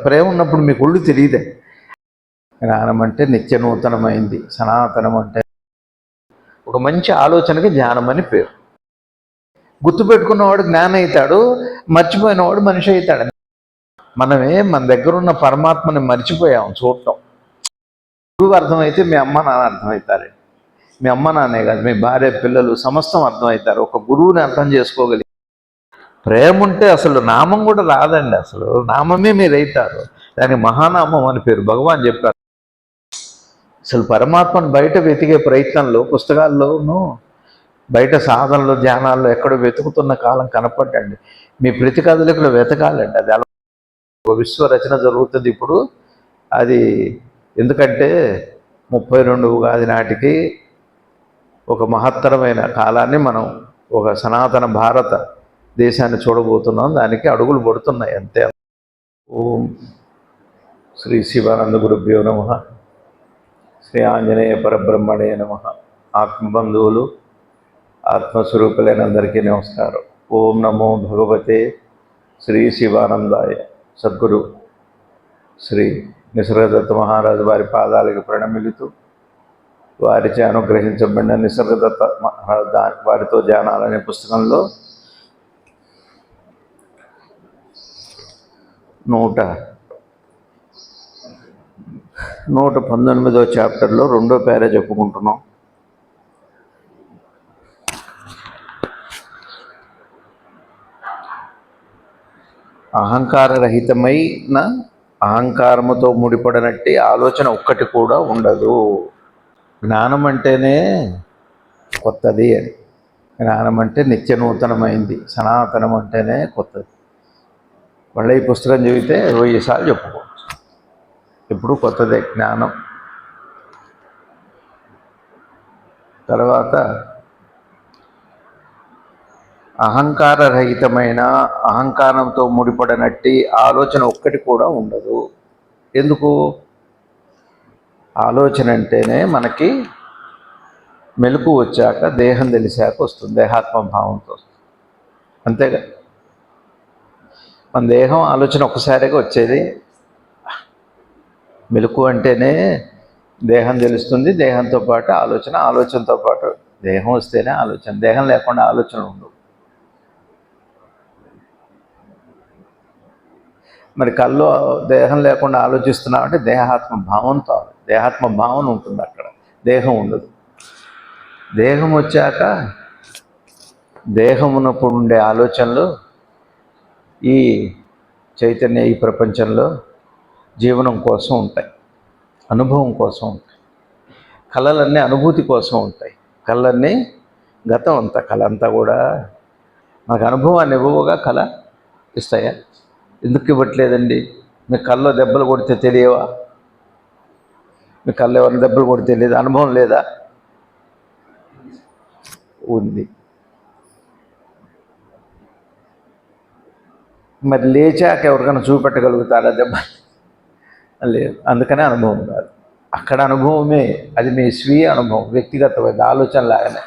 ప్రేమ ఉన్నప్పుడు మీకు ఒళ్ళు తెలియదే. జ్ఞానం అంటే నిత్య నూతనమైంది, సనాతనం అంటే ఒక మంచి ఆలోచనకి జ్ఞానం అని పేరు. గుర్తుపెట్టుకున్నవాడు జ్ఞానం అవుతాడు, మర్చిపోయినవాడు మనిషి అవుతాడు. మనమే మన దగ్గర ఉన్న పరమాత్మని మర్చిపోయాము చూడటం. గురువు అర్థమైతే మీ అమ్మ నాన్న అర్థమవుతారండి. మీ అమ్మ నాన్నే కాదు, మీ భార్య పిల్లలు సమస్తం అర్థమవుతారు ఒక గురువుని అర్థం చేసుకోగలిగి. ప్రేమ ఉంటే అసలు నామం కూడా రాదండి, అసలు నామమే మీరు అవుతారు. దానికి మహానామం అని పేరు. భగవాన్ చెప్పారు. అసలు పరమాత్మను బయట వెతికే ప్రయత్నంలో, పుస్తకాల్లోనూ బయట సాధనలో ధ్యానాల్లో ఎక్కడో వెతుకుతున్న కాలం కనపడ్డండి. మీ ప్రతి కదలికలో వెతకాలండి. అది అలా ఒక విశ్వరచన జరుగుతుంది ఇప్పుడు. అది ఎందుకంటే 32 ఉగాది నాటికి ఒక మహత్తరమైన కాలాన్ని మనం ఒక సనాతన భారత దేశాన్ని చూడబోతున్నాం. దానికి అడుగులు పడుతున్నాయి అంతే. ఓం శ్రీ శివానంద గురుభ్యో నమః. శ్రీ ఆంజనేయ పరబ్రహ్మణే నమః. ఆత్మబంధువులు, ఆత్మస్వరూపులైన అందరికీ నమస్కారం. ఓం నమో భగవతే శ్రీ శివానందాయ. సద్గురు శ్రీ నిసర్గదత్త మహారాజు వారి పాదాలకు ప్రణమిలుతూ, వారిచే అనుగ్రహించబడిన నిసర్గదత్త మహారాజు వారితో ధ్యానాలనే పుస్తకంలో 119వ చాప్టర్లో 2వ పేర చెప్పుకుంటున్నాం. అహంకారరహితమైన, అహంకారముతో ముడిపడినట్టి ఆలోచన ఒక్కటి కూడా ఉండదు. జ్ఞానం అంటేనే కొత్తది అని. జ్ఞానం అంటే నిత్య నూతనమైంది, సనాతనం అంటేనే కొత్తది. మళ్ళీ ఈ పుస్తకం చదివితే 1000 సార్లు చెప్పుకోవచ్చు. ఇప్పుడు కొత్తదే జ్ఞానం. తర్వాత అహంకారరహితమైన, అహంకారంతో ముడిపడినట్టి ఆలోచన ఒక్కటి కూడా ఉండదు. ఎందుకు? ఆలోచన అంటేనే మనకి మెలకు వచ్చాక, దేహం తెలిసాక వస్తుంది, దేహాత్మభావంతో వస్తుంది. అంతేగా? మన దేహం ఆలోచన ఒక్కసారిగా వచ్చేది. మెలకు అంటేనే దేహం తెలుస్తుంది, దేహంతో పాటు ఆలోచన, ఆలోచనతో పాటు దేహం వస్తేనే ఆలోచన. దేహం లేకుండా ఆలోచన ఉండదు. మరి కల్లో దేహం లేకుండా ఆలోచిస్తున్నామంటే దేహాత్మ భావంతో, దేహాత్మ భావన ఉంటుంది అక్కడ, దేహం ఉండదు. దేహం వచ్చాక దేహం ఉన్నప్పుడు ఉండే ఆలోచనలు ఈ చైతన్య, ఈ ప్రపంచంలో జీవనం కోసం ఉంటాయి, అనుభవం కోసం ఉంటాయి. కళలన్నీ అనుభూతి కోసం ఉంటాయి. కళలన్నీ గతం అంతా, కళ అంతా కూడా మనకు అనుభవాన్ని ఇవ్వగా కళ ఇస్తాయా? ఎందుకు ఇవ్వట్లేదండి? మీ కళ్ళలో దెబ్బలు కొడితే తెలియవా? మీ కళ్ళు ఎవరిని దెబ్బలు కొడితే తెలియదు, అనుభవం లేదా? ఉంది. మరి లేచాక ఎవరికైనా చూపెట్టగలుగుతారా దెబ్బ? లేదు. అందుకనే అనుభవం కాదు. అక్కడ అనుభవమే, అది మీ స్వీయ అనుభవం, వ్యక్తిగతమైన ఆలోచన లాగానే.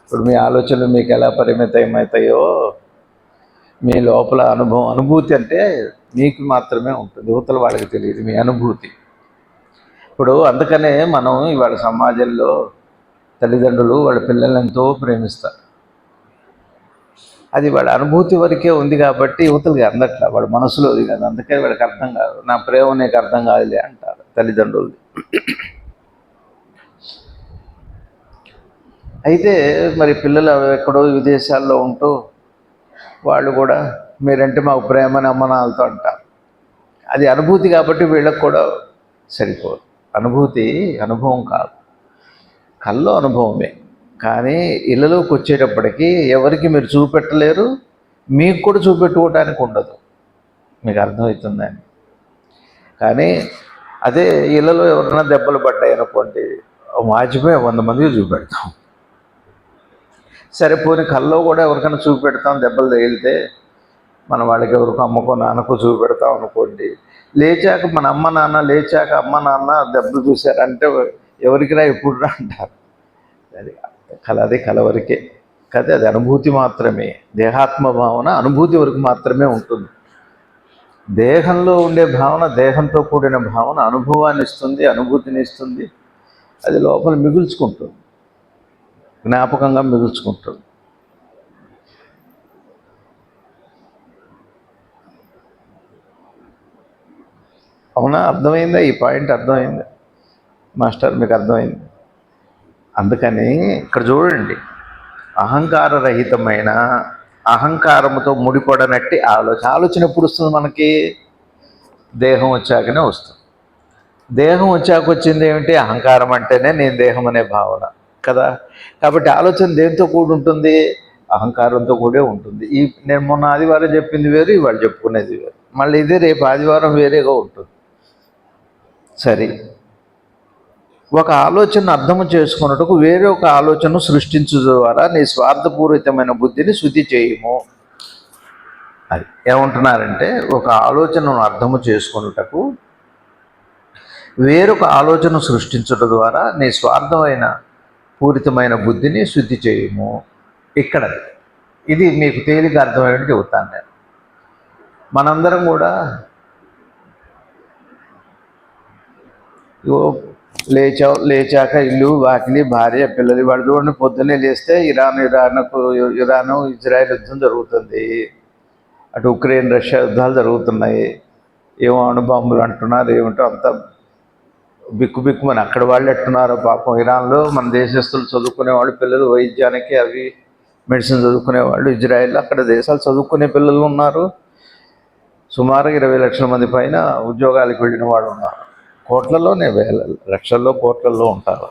ఇప్పుడు మీ ఆలోచనలు మీకు ఎలా పరిమితమవుతాయో, మీ లోపల అనుభవం, అనుభూతి అంటే మీకు మాత్రమే ఉంటుంది, యువతల వాళ్ళకి తెలియదు మీ అనుభూతి. ఇప్పుడు అందుకనే మనం ఇవాళ సమాజంలో తల్లిదండ్రులు వాళ్ళ పిల్లల్ని ఎంతో ప్రేమిస్తారు. అది వాళ్ళ అనుభూతి వరకే ఉంది కాబట్టి యువతలకి అందట్లా, వాళ్ళ మనసులోది కాదు. అందుకే వాళ్ళకి అర్థం కాదు. నా ప్రేమ నీకు అర్థం కాదులే అంటారు తల్లిదండ్రులు. అయితే మరి పిల్లలు ఎక్కడో విదేశాల్లో ఉంటూ వాళ్ళు కూడా మీరంటే మాకు ప్రేమని అమ్మనాలతో అంటారు. అది అనుభూతి కాబట్టి వీళ్ళకి కూడా సరిపోదు. అనుభూతి అనుభవం కాదు, కల్లో అనుభవమే. కానీ ఇళ్ళలోకి వచ్చేటప్పటికి ఎవరికి మీరు చూపెట్టలేరు, మీకు కూడా చూపెట్టుకోవడానికి ఉండదు. మీకు అర్థమవుతుందని. కానీ అదే ఇళ్ళలో ఎవరైనా దెబ్బలు పడ్డాయి అనుకోండి, వాచిపోయి 100 మందికి చూపెడతాం. సరిపోని కల్లో కూడా ఎవరికైనా చూపెడతాం, దెబ్బలు తగిలితే మన వాళ్ళకి ఎవరికి అమ్మకో నాన్నకో చూపెడతాం అనుకోండి. లేచాక మన అమ్మ నాన్న, లేచాక అమ్మ నాన్న దెబ్బలు చూశారంటే ఎవరికి రా ఎప్పుడు రా అంటారు. అది కళ, అది కళ వరకే కదా, అది అనుభూతి మాత్రమే. దేహాత్మ భావన అనుభూతి వరకు మాత్రమే ఉంటుంది. దేహంలో ఉండే భావన, దేహంతో కూడిన భావన అనుభవాన్ని ఇస్తుంది, అనుభూతిని ఇస్తుంది. అది లోపల మిగుల్చుకుంటుంది, జ్ఞాపకంగా మిగుల్చుకుంటుంది. అవునా? అర్థమైందా? ఈ పాయింట్ అర్థమైందా మాస్టర్? మీకు అర్థమైంది? అందుకని ఇక్కడ చూడండి, అహంకారరహితమైన, అహంకారముతో ముడిపడనట్టి ఆలోచన ఎప్పుడు వస్తుంది మనకి? దేహం వచ్చాకనే వస్తుంది. దేహం వచ్చాక వచ్చింది ఏమిటి? అహంకారం అంటేనే నేను దేహం అనే భావన కదా. కాబట్టి ఆలోచన దేంతో కూడి ఉంటుంది? అహంకారంతో కూడే ఉంటుంది. నేను మొన్న ఆదివారం చెప్పింది వేరు, ఇవాళ చెప్పుకునేది వేరు. మళ్ళీ ఇదే రేపు ఆదివారం వేరేగా ఉంటుంది. సరే, ఒక ఆలోచన అర్థము చేసుకున్నట్టుకు వేరే ఒక ఆలోచనను సృష్టించు ద్వారా నీ స్వార్థపూరితమైన బుద్ధిని శుద్ధి చేయము. అది ఏమంటున్నారంటే, ఒక ఆలోచనను అర్థము చేసుకున్నటకు వేరొక ఆలోచన సృష్టించడం ద్వారా నీ స్వార్థమైన పూరితమైన బుద్ధిని శుద్ధి చేయము. ఇక్కడ ఇది మీకు తేలిక అర్థమైనట్టు చెబుతాను నేను. మనందరం కూడా లేచాక ఇల్లు, వాకిలి, భార్య, పిల్లలు, వాడు చూడండి, పొద్దున్నే లేస్తే ఇరాను ఇజ్రాయెల్ యుద్ధం జరుగుతుంది. అటు ఉక్రెయిన్, రష్యా యుద్ధాలు జరుగుతున్నాయి. ఏమో అణుబాంబులు అంటున్నారు, ఏమిటో అంతా బిక్కుమని. అక్కడ వాళ్ళు ఎట్టున్నారో పాపం. ఇరాన్లో మన దేశస్తులు చదువుకునేవాళ్ళు, పిల్లలు వైద్యానికి అవి మెడిసిన్ చదువుకునేవాళ్ళు. ఇజ్రాయెల్లో అక్కడ దేశాలు చదువుకునే పిల్లలు ఉన్నారు. సుమారు 20 లక్షల మంది పైన ఉద్యోగాలకు వెళ్ళిన వాళ్ళు ఉన్నారు. కోట్లలోనే, లక్షల్లో, కోట్లలో ఉంటారు.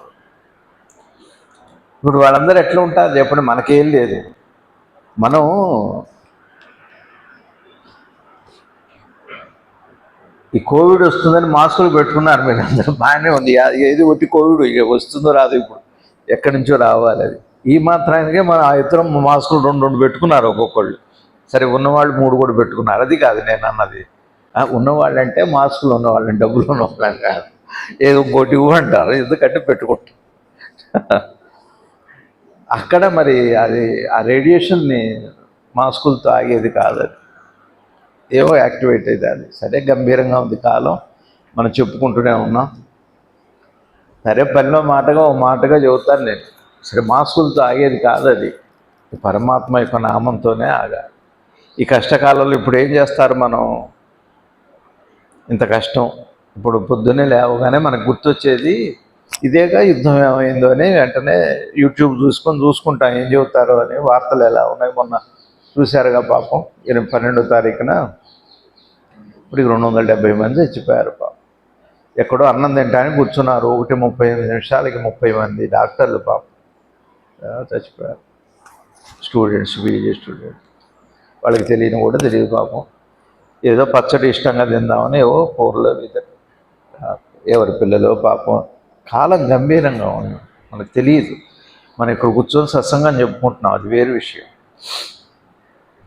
ఇప్పుడు వాళ్ళందరూ ఎట్లా ఉంటారు చెప్పండి? మనకేం లేదు. మనం ఈ కోవిడ్ వస్తుందని మాస్కులు పెట్టుకున్నారు, మీరు అందరూ బాగానే ఉంది. ఏది ఒట్టి కోవిడ్ వస్తుందో రాదు, ఇప్పుడు ఎక్కడి నుంచో రావాలి. అది ఈ మాత్రానికే మన ఇతరం మాస్కులు 2 పెట్టుకున్నారు ఒక్కొక్కళ్ళు. సరే, ఉన్నవాళ్ళు 3 కూడా పెట్టుకున్నారు. అది కాదు నేను అన్నది. ఉన్నవాళ్ళు అంటే మాస్కులు ఉన్నవాళ్ళని, డబ్బులు ఉన్నవాళ్ళని కాదు. ఏదో ఇంకోటి అంటారు, ఎందుకంటే పెట్టుకుంటారు. అక్కడ మరి అది ఆ రేడియేషన్ని మాస్కులతో ఆగేది కాదు. అది ఏవో యాక్టివేట్ అయితే అది. సరే, గంభీరంగా ఉంది కాలం, మనం చెప్పుకుంటూనే ఉన్నాం. సరే, పనిలో మాటగా చెబుతాను నేను. సరే, మాస్కులతో ఆగేది కాదు అది. పరమాత్మ యొక్క నామంతోనే ఆగాలి. ఈ కష్టకాలంలో ఇప్పుడు ఏం చేస్తారు మనం? ఇంత కష్టం. ఇప్పుడు పొద్దున్నే లేవగానే మనకు గుర్తొచ్చేది ఇదేగా, యుద్ధం ఏమైందో అని వెంటనే యూట్యూబ్ చూసుకుంటాం ఏం చెబుతారో అని. వార్తలు ఎలా ఉన్నాయి మొన్న చూశారుగా పాపం. 12వ తారీఖున ఇప్పుడు 270 మంది చచ్చిపోయారు పాపం. ఎక్కడో అన్నం తింటానికి కూర్చున్నారు, 1:35 నిమిషాలకి 30 మంది డాక్టర్లు పాపం చచ్చిపోయారు. Students, PG students. వాళ్ళకి తెలియని కూడా తెలియదు పాపం. ఏదో పచ్చడి ఇష్టంగా తిందామని ఏవో కూరలో ఎవరి పిల్లలు పాపం. కాలం గంభీరంగా ఉంది, మనకు తెలియదు. మనం ఇక్కడ కూర్చొని సత్సంగం చెప్పుకుంటున్నాం, అది వేరు విషయం.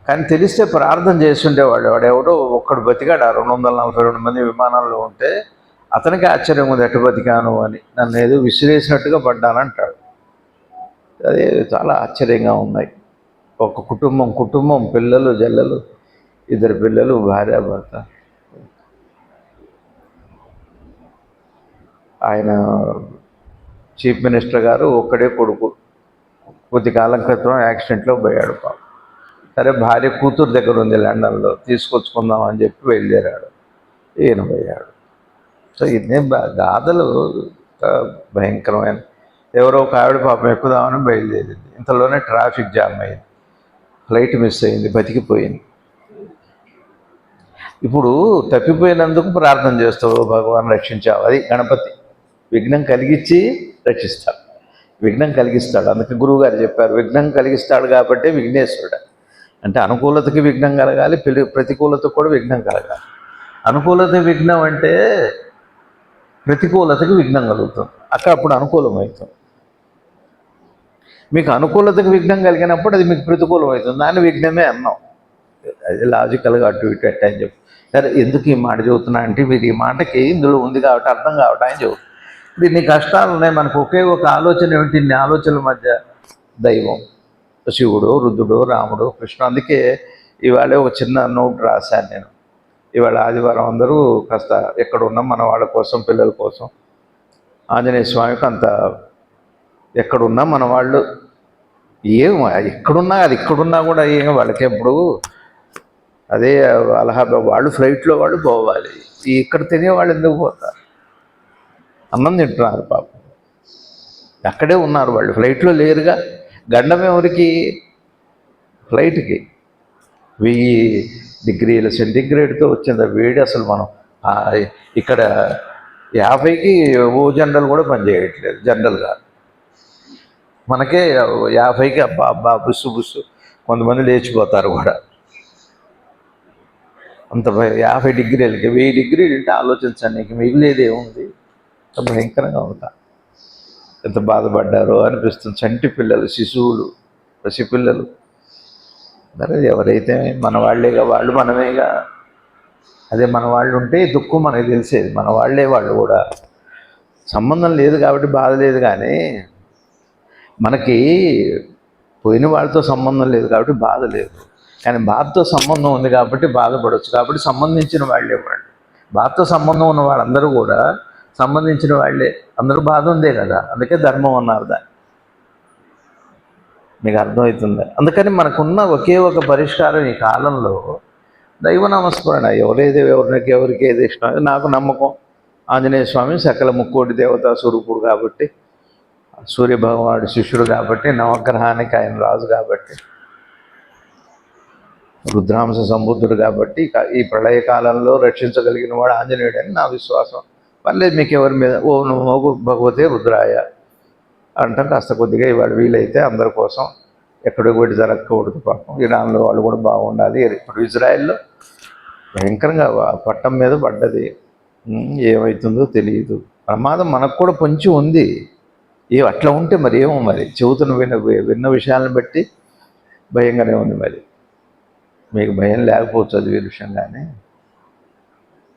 కానీ తెలిస్తే ప్రార్థన చేస్తుండేవాడు. వాడెవడో ఒక్కడు బతికాడు. 242 మంది విమానాల్లో ఉంటే అతనికి ఆశ్చర్యం ఉంది, ఎటు బతికాను అని. నన్ను ఏదో విసిరేసినట్టుగా పడ్డానంటాడు. అదే చాలా ఆశ్చర్యంగా ఉన్నాయి. ఒక కుటుంబం, పిల్లలు, జల్లలు, 2 పిల్లలు, భార్య, భర్త. ఆయన చీఫ్ మినిస్టర్ గారు ఒక్కడే కొడుకు, కొద్ది కాలం క్రితం యాక్సిడెంట్లో పోయాడు పాపం. సరే, భార్య కూతురు దగ్గర ఉంది లండన్లో, తీసుకొచ్చుకుందాం అని చెప్పి బయలుదేరాడు. ఈయన పోయాడు. సో ఇదే గాథలు భయంకరమైన. ఎవరో ఒక ఆవిడ పాపం ఎక్కుదామని బయలుదేరింది. ఇంతలోనే ట్రాఫిక్ జామ్ అయింది, ఫ్లైట్ మిస్ అయింది, బతికిపోయింది. ఇప్పుడు తప్పిపోయినందుకు ప్రార్థన చేస్తావు, భగవాన్ రక్షించావు. అది గణపతి విఘ్నం కలిగించి రక్షిస్తాడు, విఘ్నం కలిగిస్తాడు. అందుకే గురువుగారు చెప్పారు, విఘ్నం కలిగిస్తాడు కాబట్టి విఘ్నేశ్వరుడు. అంటే అనుకూలతకి విఘ్నం కలగాలి, ప్రతికూలతకు కూడా విఘ్నం కలగాలి. అనుకూలత విఘ్నం అంటే ప్రతికూలతకి విఘ్నం కలుగుతుంది, అప్పుడు అనుకూలమవుతుంది. మీకు అనుకూలతకు విఘ్నం కలిగినప్పుడు అది మీకు ప్రతికూలం అవుతుంది, దాన్ని విఘ్నమే అన్నాం. అది లాజికల్గా అటు ఇటు ఎట్టా అని చెప్పి. సరే, ఎందుకు ఈ మాట చెబుతున్నా అంటే, మీరు ఈ మాటకి ఇందులో ఉంది కాబట్టి అర్థం కావటానికి చెబుతుంది. ఇప్పుడు ఇన్ని కష్టాలు ఉన్నాయి, మనకు ఒకే ఒక ఆలోచన ఏమిటి? ఇన్ని ఆలోచనల మధ్య దైవం, శివుడు, రుద్రుడు, రాముడు, కృష్ణుడు. అందుకే ఇవాళ ఒక చిన్న నోట్ రాశాను నేను. ఇవాళ ఆదివారం అందరూ కాస్త ఎక్కడున్నా మన వాళ్ళ కోసం, పిల్లల కోసం ఆంజనేయ స్వామికి అంత ఎక్కడున్నా మన వాళ్ళు ఏం ఎక్కడున్నా అది ఇక్కడున్నా కూడా ఏం వాళ్ళకి ఎప్పుడు అదే అలహాబాద్ వాళ్ళు ఫ్లైట్లో వాళ్ళు పోవాలి, ఇక్కడ తినేవాళ్ళు ఎందుకు పోతారు? అన్నం తింటున్నారు పాపం, అక్కడే ఉన్నారు వాళ్ళు, ఫ్లైట్లో లేరుగా. గండం ఎవరికి? ఫ్లైట్కి 1000 డిగ్రీల సెంటిగ్రేడ్తో వచ్చింది వేడి. అసలు మనం ఇక్కడ 50కి ఓ జనరల్ కూడా పనిచేయట్లేదు జనరల్గా. మనకే 50కి అబ్బా అబ్బా బుస్సు బుస్సు, కొంతమంది లేచిపోతారు కూడా. అంత 50 డిగ్రీలకి 1000 డిగ్రీలు అంటే ఆలోచించండి, నీకు మిగిలేది ఏముంది? భయంకరంగా ఉంటా. ఎంత బాధపడ్డారో అనిపిస్తుంది. చంటి పిల్లలు, శిశువులు, పసిపిల్లలు. మరి ఎవరైతే మన వాళ్ళేగా, వాళ్ళు మనమేగా. అదే మన వాళ్ళు ఉంటే దుఃఖం మనకి తెలిసేది. మన వాళ్ళే వాళ్ళు కూడా. సంబంధం లేదు కాబట్టి బాధ లేదు, కానీ మనకి పోయిన వాళ్ళతో సంబంధం లేదు కాబట్టి బాధ లేదు. కానీ బాధతో సంబంధం ఉంది కాబట్టి బాధపడవచ్చు. కాబట్టి సంబంధించిన వాళ్ళే వాళ్ళు. బాధతో సంబంధం ఉన్న వాళ్ళందరూ కూడా సంబంధించిన వాళ్ళే. అందరూ బాధ ఉందే కదా, అందుకే ధర్మం అన్నారు దాన్ని. మీకు అర్థమవుతుంది? అందుకని మనకున్న ఒకే ఒక పరిష్కారం ఈ కాలంలో దైవ నమస్మరణ. ఎవరికి ఏది ఇష్టం. నాకు నమ్మకం ఆంజనేయ స్వామి సకల ముక్కోటి దేవతా స్వరూపుడు కాబట్టి, సూర్యభగవానుడు శిష్యుడు కాబట్టి, నవగ్రహానికి ఆయన రాజు కాబట్టి, రుద్రాంశ సంబుద్ధుడు కాబట్టి, ఈ ప్రళయకాలంలో రక్షించగలిగిన వాడు ఆంజనేయుడు అని నా విశ్వాసం. పర్లేదు మీకు ఎవరి మీద ఓ నువ్వు భగవతే రుద్రాయ అంటాం. కాస్త కొద్దిగా ఇవాళ వీలైతే అందరి కోసం ఎక్కడికి పోయి జరగకూడదు. పాపం ఇరాన్లో వాళ్ళు కూడా బాగుండాలి. ఇప్పుడు ఇజ్రాయెల్లో భయంకరంగా పట్టం మీద పడ్డది. ఏమవుతుందో తెలియదు. ప్రమాదం మనకు కూడా పొంచి ఉంది. అట్లా ఉంటే మరి ఏమో, మరి చెబుతున్న విన్న విషయాలను బట్టి భయంగానే ఉంది. మరి మీకు భయం లేకపోవచ్చు అది వేరే విషయం, కానీ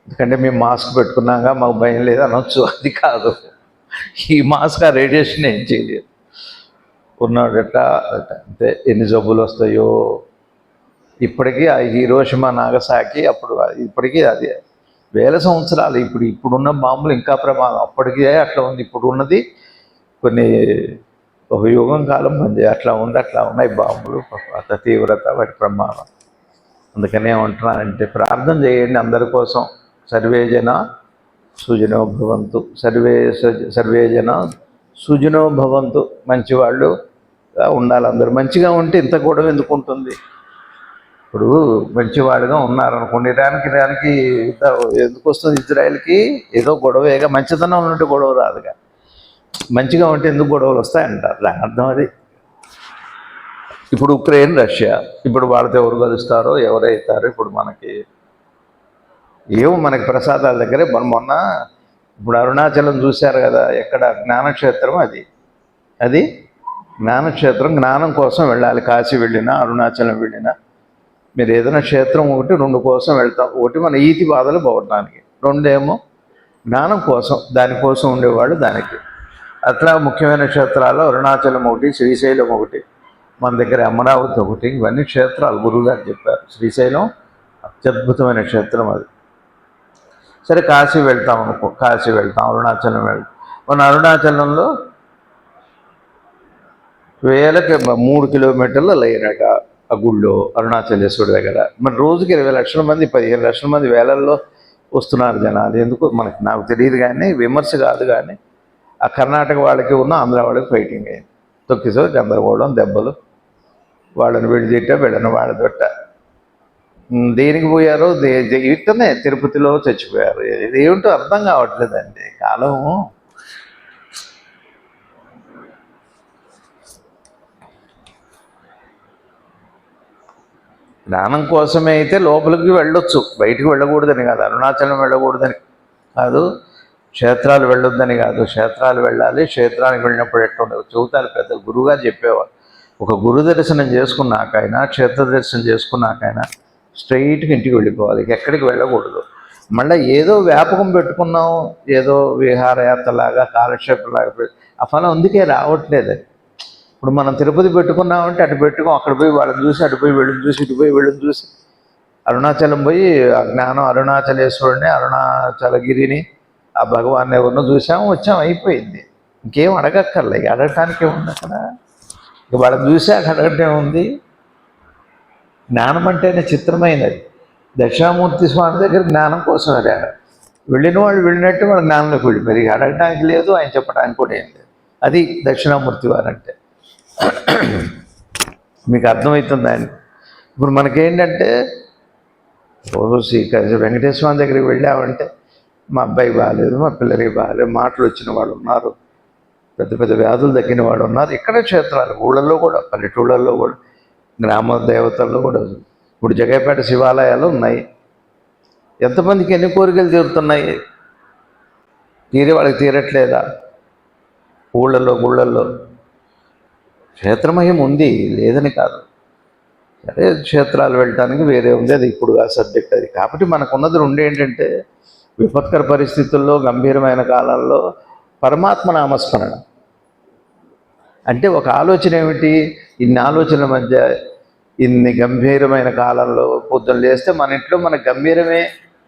ఎందుకంటే మేము మాస్క్ పెట్టుకున్నాక మాకు భయం లేదు అనొచ్చు. అది కాదు, ఈ మాస్క్ ఆ రేడియేషన్ ఏం చేయలేదు. ఉన్నాడట అంటే ఎన్ని జబ్బులు వస్తాయో. ఇప్పటికీ ఆ హీరోషిమా నాగసాకి అప్పుడు, ఇప్పటికీ అది 1000 సంవత్సరాలు. ఇప్పుడున్న బాంబులు ఇంకా ప్రమాదం. అప్పటికే అట్లా ఉంది. ఇప్పుడు ఉన్నది కొన్ని ఒక యుగం కాలం పనిచేయ అట్లా ఉంది. అట్లా ఉన్నాయి బాంబులు. అంత తీవ్రత, వాటి ప్రమాదం. అందుకనే ఏమంటున్నానంటే ప్రార్థన చేయండి అందరి కోసం. సర్వేజన సుజనో భవంతు. సర్వేజన సుజనో భవంతు. మంచివాళ్ళు ఉండాలి అందరూ. మంచిగా ఉంటే ఇంత గొడవ ఎందుకు ఉంటుంది? ఇప్పుడు మంచివాడుగా ఉన్నారనుకోండి, ఇరాన్కి ఎందుకు వస్తుంది? ఇజ్రాయెల్కి ఏదో గొడవేగా. మంచితనం ఉన్నట్టు గొడవ రాదుగా. మంచిగా ఉంటే ఎందుకు గొడవలు వస్తాయంటారు. దాని అర్థం అది. ఇప్పుడు ఉక్రెయిన్, రష్యా, ఇప్పుడు వాళ్ళతో ఎవరు కలుస్తారో, ఎవరైతారో. ఇప్పుడు మనకి ప్రసాదాల దగ్గరే మొన్న ఇప్పుడు అరుణాచలం చూశారు కదా, ఎక్కడ జ్ఞానక్షేత్రం అది జ్ఞానక్షేత్రం. జ్ఞానం కోసం వెళ్ళాలి. కాశీ వెళ్ళినా, అరుణాచలం వెళ్ళినా మీరు ఏదైనా క్షేత్రం 2 కోసం వెళ్తాం. ఒకటి మన ఈతి బాధలు పోవడానికి, 2 జ్ఞానం కోసం. దానికోసం ఉండేవాళ్ళు దానికి. అట్లా ముఖ్యమైన క్షేత్రాలు అరుణాచలం ఒకటి, శ్రీశైలం ఒకటి, మన దగ్గర అమరావతి ఒకటి. ఇవన్నీ క్షేత్రాలు గురువుగారు చెప్పారు. శ్రీశైలం అత్యద్భుతమైన క్షేత్రం అది. సరే కాశీ వెళ్తాం అనుకో, కాశీ వెళ్తాం, అరుణాచలం వెళ్తాం. మన అరుణాచలంలో 3 కిలోమీటర్ల లైనట ఆ గుళ్ళో, అరుణాచలేశ్వరుడి దగ్గర. మన రోజుకి 20 లక్షల మంది, 15 లక్షల మంది వేలల్లో వస్తున్నారు జనాలు. ఎందుకు నాకు తెలియదు, కానీ విమర్శ కాదు. కానీ ఆ కర్ణాటక వాళ్ళకి ఉన్న ఆంధ్ర వాళ్ళకి ఫైటింగ్ అయింది. తొక్కిసో గందరగోళం, దెబ్బలు. వాళ్ళని విడిదిట్ట, వీళ్ళని వాళ్ళదొట్ట. దేనికి పోయారో ఇట్టనే తిరుపతిలో చచ్చిపోయారు. ఏమిటో అర్థం కావట్లేదండి కాలం. జ్ఞానం కోసమే అయితే లోపలికి వెళ్ళొచ్చు, బయటికి వెళ్ళకూడదని కాదు. అరుణాచలం వెళ్ళకూడదని కాదు, క్షేత్రాలు వెళ్ళొద్దని కాదు. క్షేత్రాలు వెళ్ళాలి. క్షేత్రానికి వెళ్ళినప్పుడు ఎట్లుండవు చెబుతారు పెద్దలు. గురువుగారు చెప్పేవారు. ఒక గురు దర్శనం చేసుకున్నాకైనా, క్షేత్ర దర్శనం చేసుకున్నాకైనా స్ట్రైట్గా ఇంటికి వెళ్ళిపోవాలి. ఎక్కడికి వెళ్ళకూడదు. మళ్ళీ ఏదో వ్యాపకం పెట్టుకున్నాం, ఏదో విహారయాత్రలాగా, కాలక్షేపంలాగా ఆ ఫలం అందుకే రావట్లేదు. ఇప్పుడు మనం తిరుపతి పెట్టుకున్నామంటే అటు పెట్టుకోం, అక్కడ పోయి వాళ్ళని చూసి, అటు పోయి వీళ్ళని చూసి, ఇటు పోయి వీళ్ళని చూసి అరుణాచలం పోయి ఆ జ్ఞానం అరుణాచలేశ్వరుడిని అరుణాచలగిరిని ఆ భగవాన్ ఎవరినో చూసాము వచ్చాం అయిపోయింది. ఇంకేం అడగక్కర్లే, అడగటానికి ఏముంది అక్కడ? ఇక వాళ్ళని చూసాక అడగటం ఉంది. జ్ఞానం అంటేనే చిత్రమైనది. దక్షిణామూర్తి స్వామి దగ్గర జ్ఞానం కోసం వెళ్ళాడు. వెళ్ళిన వాళ్ళు వెళ్ళినట్టు వాళ్ళ జ్ఞానంలోకి వెళ్ళిపోయి అడగటానికి లేదు, ఆయన చెప్పడానికి కూడా ఏం లేదు. అది దక్షిణామూర్తి వారంటే. మీకు అర్థమవుతుందండి. ఇప్పుడు మనకేంటంటే వెంకటేశ్వర స్వామి దగ్గరికి వెళ్ళామంటే మా అబ్బాయి బాగాలేదు, మా పిల్లలకి బాగాలేదు, మాటలు వచ్చిన వాళ్ళు ఉన్నారు, పెద్ద పెద్ద వ్యాధులు తగ్గిన వాళ్ళు ఉన్నారు. ఇక్కడ క్షేత్రాలు ఊళ్ళల్లో కూడా, పల్లెటూళ్ళల్లో కూడా, గ్రామ దేవతల్లో కూడా. ఇప్పుడు జగైపేట శివాలయాలు ఉన్నాయి. ఎంతమందికి ఎన్ని కోరికలు తీరుతున్నాయి? తీరే వాళ్ళకి తీరట్లేదా? ఊళ్ళల్లో గుళ్ళల్లో క్షేత్రమహిమ ఉంది, లేదని కాదు. సరే, క్షేత్రాలు వెళ్ళటానికి వేరే ఉంది, అది ఇప్పుడు ఆ సబ్జెక్ట్ అది. కాబట్టి మనకున్నది రెండు ఏంటంటే విపత్కర పరిస్థితుల్లో, గంభీరమైన కాలంలో పరమాత్మ నామస్మరణ. అంటే ఒక ఆలోచన ఏమిటి? ఇన్ని ఆలోచనల మధ్య ఇన్ని గంభీరమైన కాలంలో పొద్దున్న లేస్తే మన ఇంట్లో మనకు గంభీరమే.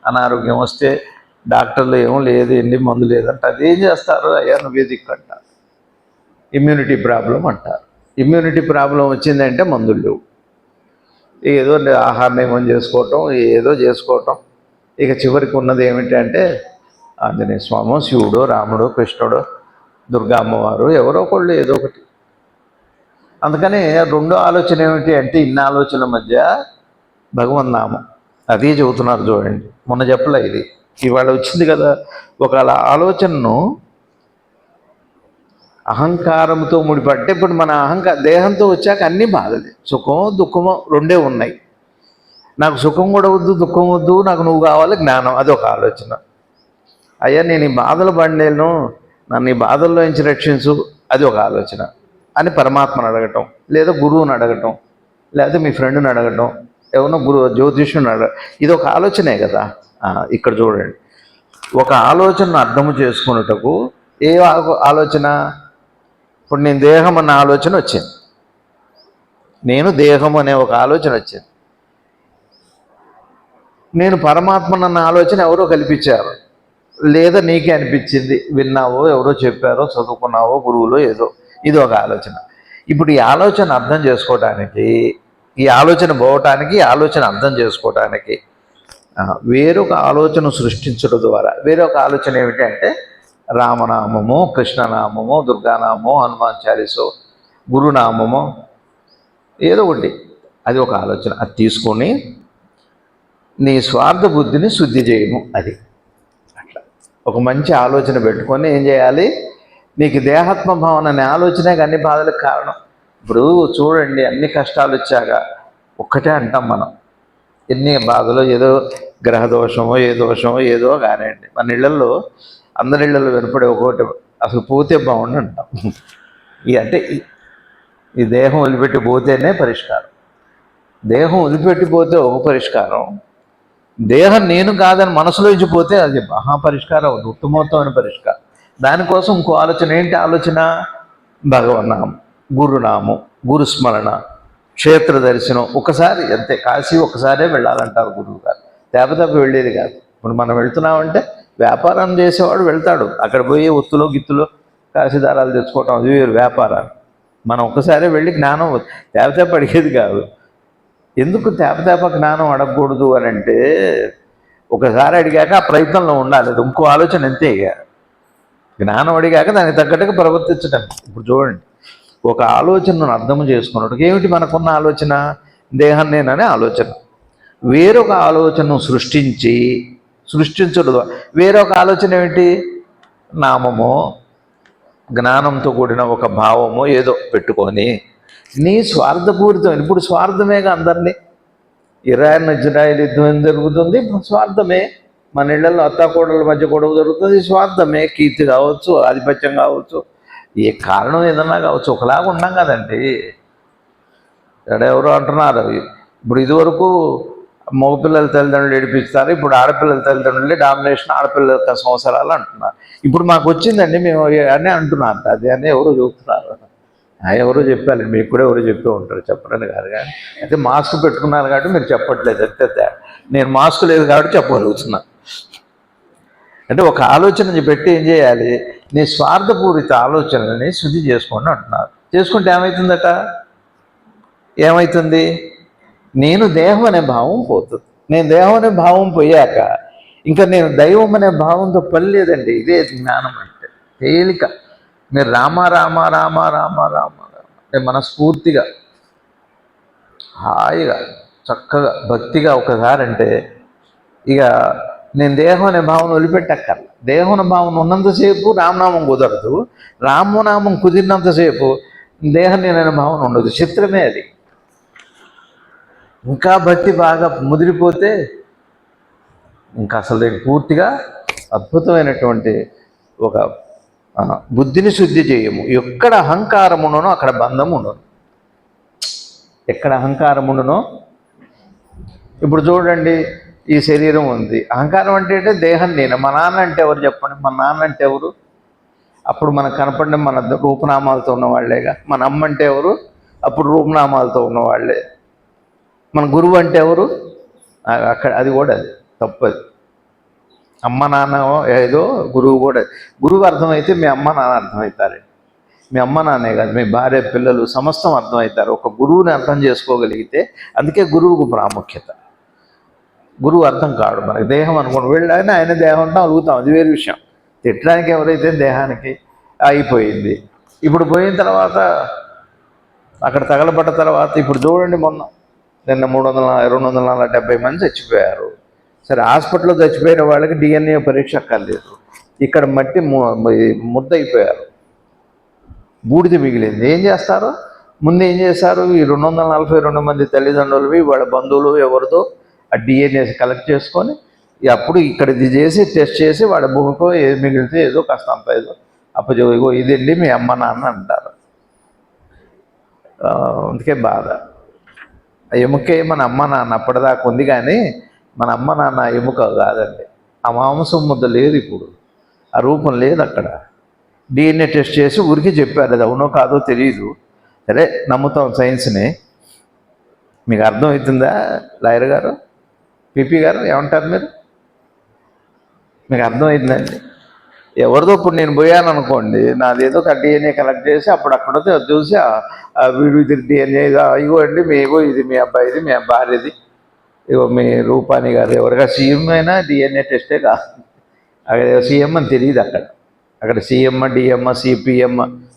అనారోగ్యం వస్తే డాక్టర్లు ఏమో లేదు, ఎన్ని మందు లేదంట. అదేం చేస్తారు? అయ్యా నువ్వే దిక్కంటారు. ఇమ్యూనిటీ ప్రాబ్లం అంటారు. ఇమ్యూనిటీ ప్రాబ్లం వచ్చిందంటే మందులు లేవు. ఏదో ఆహార నియమం చేసుకోవటం, ఏదో చేసుకోవటం. ఇక చివరికి ఉన్నది ఏమిటంటే ఆంజనేయ స్వామో, శివుడో, రాముడో, కృష్ణుడో, దుర్గా అమ్మవారు, ఎవరో ఒకళ్ళు ఏదో ఒకటి. అందుకని రెండో ఆలోచన ఏమిటి అంటే ఇన్ని ఆలోచనల మధ్య భగవన్నామం. అదే చెబుతున్నారు చూడండి. మొన్న చెప్పలే ఇది, ఇవాళ వచ్చింది కదా. ఒక ఆలోచనను అహంకారంతో ముడిపడితే ఇప్పుడు మన దేహంతో వచ్చాక అన్నీ బాధలే, సుఖమో దుఃఖమో రెండే ఉన్నాయి. నాకు సుఖం కూడా వద్దు, దుఃఖం వద్దు, నాకు నువ్వు కావాలి, జ్ఞానం. అది ఒక ఆలోచన. అయ్యా నేను ఈ బాధలు పడలేను, నన్ను ఈ బాధల్లో నుంచి రక్షించు, అది ఒక ఆలోచన. అని పరమాత్మను అడగటం, లేదా గురువుని అడగటం, లేదా మీ ఫ్రెండ్ని అడగటం, ఎవరినో జ్యోతిష్యుని అడగటం, ఇది ఒక ఆలోచనే కదా. ఇక్కడ చూడండి, ఒక ఆలోచనను అర్థము చేసుకున్నటకు ఏ ఆలోచన? ఇప్పుడు నేను దేహం అన్న ఆలోచన వచ్చింది, నేను దేహం అనే ఒక ఆలోచన వచ్చింది. నేను పరమాత్మనన్న ఆలోచన ఎవరో కల్పించారు, లేదా నీకే అనిపించింది, విన్నావో, ఎవరో చెప్పారో, చదువుకున్నావో, గురువులో ఏదో, ఇది ఒక ఆలోచన. ఇప్పుడు ఈ ఆలోచన అర్థం చేసుకోవడానికి, ఈ ఆలోచన పోవటానికి, ఈ ఆలోచన అర్థం చేసుకోవటానికి వేరొక ఆలోచన సృష్టించడం ద్వారా, వేరొక ఆలోచన ఏమిటంటే రామనామము, కృష్ణనామము, దుర్గానామము, హనుమాన్ చాలీసో, గురునామము, ఏదో ఒకటి. అది ఒక ఆలోచన. అది తీసుకొని నీ స్వార్థ బుద్ధిని శుద్ధి చేయము. అది అట్లా ఒక మంచి ఆలోచన పెట్టుకొని ఏం చేయాలి? నీకు దేహాత్మ భావన అనే ఆలోచనే అన్ని బాధలకు కారణం. ఇప్పుడు చూడండి, అన్ని కష్టాలు వచ్చాక ఒక్కటే అంటాం మనం, ఎన్ని బాధలు, ఏదో గ్రహదోషమో, ఏ దోషమో ఏదో కానివ్వండి. మన ఇళ్లలో, అందరి ఇళ్లలో వినపడే ఒకటి, అసలు పోతే బాగుండు అంటాం. అంటే ఈ దేహం వదిలిపెట్టి పోతేనే పరిష్కారం. దేహం వదిలిపెట్టిపోతే ఒక పరిష్కారం, దేహం నేను కాదని మనసులో ఇచ్చిపోతే అది మహాపరిష్కారం, ఉత్తమోత్తమైన పరిష్కారం. దానికోసం ఇంకో ఆలోచన ఏంటి? ఆలోచన భగవన్నామం, గురునామం, గురుస్మరణ, క్షేత్ర దర్శనం. ఒకసారి అంతే, కాశీ ఒకసారే వెళ్ళాలంటారు గురువు గారు, తప్ప వెళ్ళేది కాదు. ఇప్పుడు మనం వెళ్తున్నామంటే వ్యాపారం చేసేవాడు వెళ్తాడు, అక్కడ పోయి ఒత్తులో గిత్తులో కాశీదారాలు తెచ్చుకోవటం, అది వేరు వ్యాపారాలు. మనం ఒక్కసారే వెళ్ళి జ్ఞానం తేప అడిగేది కాదు. ఎందుకు తేప జ్ఞానం అడగకూడదు అని అంటే, ఒకసారి అడిగాక ఆ ప్రయత్నంలో ఉండాలి. అది ఇంకో ఆలోచన అంతే. ఇక జ్ఞానం అడిగాక దానికి తగ్గట్టుగా ప్రవర్తించడం. ఇప్పుడు చూడండి, ఒక ఆలోచనను అర్థం చేసుకున్నట్టు ఏమిటి మనకున్న ఆలోచన? దేహం నేననే ఆలోచన. వేరొక ఆలోచనను సృష్టించడం. వేరొక ఆలోచన ఏమిటి? నామమో, జ్ఞానంతో కూడిన ఒక భావమో ఏదో పెట్టుకొని నీ స్వార్థపూరితం. ఇప్పుడు స్వార్థమేగా అందరినీ. ఇజ్రాయిల్ యుద్ధం జరుగుతుంది, స్వార్థమే. మన ఇళ్లలో అత్తాకోడల మధ్య గొడవ జరుగుతుంది, స్వార్థమే. కీర్తి కావచ్చు, ఆధిపత్యం కావచ్చు, ఏ కారణం ఏదన్నా కావచ్చు, ఒకలాగా ఉన్నాం కదండి. ఇక్కడ ఎవరు అంటున్నారు, ఇప్పుడు ఇదివరకు మగపిల్లల తల్లిదండ్రులు ఏడిపిస్తారు, ఇప్పుడు ఆడపిల్లల తల్లిదండ్రులే డామినేషన్, ఆడపిల్లల సంవత్సరాలు అంటున్నారు. ఇప్పుడు మాకు వచ్చిందండి మేము అని అంటున్నారు. అది అని ఎవరో చెబుతున్నారు, ఎవరో చెప్పారండి, మీకు కూడా ఎవరో చెప్పే ఉంటారు, చెప్పడానికి కాదు. కానీ అయితే మాస్క్ పెట్టుకున్నారు కాబట్టి మీరు చెప్పట్లేదు, అంతే. నేను మాస్క్ లేదు కాబట్టి చెప్పగలుగుతున్నా. అంటే ఒక ఆలోచన పెట్టి ఏం చేయాలి, నీ స్వార్థపూరిత ఆలోచనల్ని శుద్ధి చేసుకోండి అంటున్నారు. చేసుకుంటే ఏమవుతుందట, ఏమవుతుంది, నేను దేహం అనే భావం పోతుంది. నేను దేహం అనే భావం పోయాక ఇంకా నేను దైవం అనే భావంతో పని లేదండి. ఇదే జ్ఞానం అంటే. తేలిక. మీరు రామ రామ రామ రామ రామ రామ మనస్ఫూర్తిగా హాయిగా చక్కగా భక్తిగా ఒకసారి అంటే ఇక నేను దేహం అనే భావన వదిలిపెట్టక్కర్ల. దేహం అనే భావన ఉన్నంతసేపు రామనామం కుదరదు, రామనామం కుదిరినంతసేపు దేహం నేననే భావన ఉండదు. చిత్రమే అది. ఇంకా భక్తి బాగా ముదిరిపోతే ఇంకా అసలు పూర్తిగా అద్భుతమైనటువంటి ఒక బుద్ధిని శుద్ధి చేయము. ఎక్కడ అహంకారం ఉండనో అక్కడ బంధం ఉండను. ఎక్కడ అహంకారం ఉండనో, ఇప్పుడు చూడండి, ఈ శరీరం ఉంది. అహంకారం అంటే దేహం నేను. మా నాన్న అంటే ఎవరు చెప్పండి? మన నాన్న అంటే ఎవరు? అప్పుడు మనకు కనపడిన మన రూపనామాలతో ఉన్నవాళ్లేగా. మన అమ్మ అంటే ఎవరు? అప్పుడు రూపనామాలతో ఉన్నవాళ్లే. మన గురువు అంటే ఎవరు? అక్కడ అది కూడా అది తప్పది. అమ్మ నాన్న ఏదో, గురువు కూడా. గురువు అర్థమైతే మీ అమ్మ నాన్న అర్థమవుతారండి. మీ అమ్మ నాన్నే కాదు, మీ భార్య పిల్లలు సమస్తం అర్థమవుతారు ఒక గురువుని అర్థం చేసుకోగలిగితే. అందుకే గురువుకు ప్రాముఖ్యత. గురువు అర్థం కాడు మనకి. దేహం అనుకోండి, వెళ్ళాలని ఆయన దేహం అంటే అలుగుతాం, అది వేరే విషయం. తిట్టడానికి ఎవరైతే దేహానికి అయిపోయింది. ఇప్పుడు తర్వాత అక్కడ తగలబడ్డ తర్వాత ఇప్పుడు చూడండి, నిన్న 270 మంది చచ్చిపోయారు. సరే, హాస్పిటల్లో చచ్చిపోయిన వాళ్ళకి DNA పరీక్ష అక్కర్లేదు. ఇక్కడ మట్టి ముద్ద అయిపోయారు, బూడిద మిగిలింది. ఏం చేస్తారు? ముందు ఏం చేశారు? ఈ 242 మంది తల్లిదండ్రులవి వాళ్ళ బంధువులు ఎవరితో ఆ DNA కలెక్ట్ చేసుకొని అప్పుడు ఇక్కడ ఇది చేసి టెస్ట్ చేసి వాళ్ళ భూమికో ఏది మిగిలితే ఏదో కాస్త అంత ఏదో అప్పజో ఇదండి మీ అమ్మ నాన్న అంటారు. అందుకే బాధ. ఎముకే మన అమ్మ నాన్న అప్పటిదాకా ఉంది, కానీ మన అమ్మ నాన్న ఎముక కాదండి. ఆ మాంసం ముద్ద లేదు, ఇప్పుడు ఆ రూపం లేదు అక్కడ. DNA టెస్ట్ చేసి ఊరికి చెప్పారు, అది అవునో కాదో తెలియదు. సరే, నమ్ముతాం సైన్స్ని. మీకు అర్థమవుతుందా లాయర్ గారు, పిపి గారు, ఏమంటారు మీరు? మీకు అర్థమవుతుందండి? ఎవరిదో ఇప్పుడు నేను పోయాను అనుకోండి, నాదేదో DNA కలెక్ట్ చేసి అప్పుడు అక్కడ చూసి వీడు ఇది DNA ఇగో అండి, ఇగో ఇది మీ అబ్బాయిది, మీ భార్యది, ఇగో మీ రూపాని గారు, ఎవరిగా సీఎం అయినా DNA టెస్టే కాదు. అక్కడ సీఎం అని తెలియదు. అక్కడ సీఎం, డిఎం, సిపిఎం,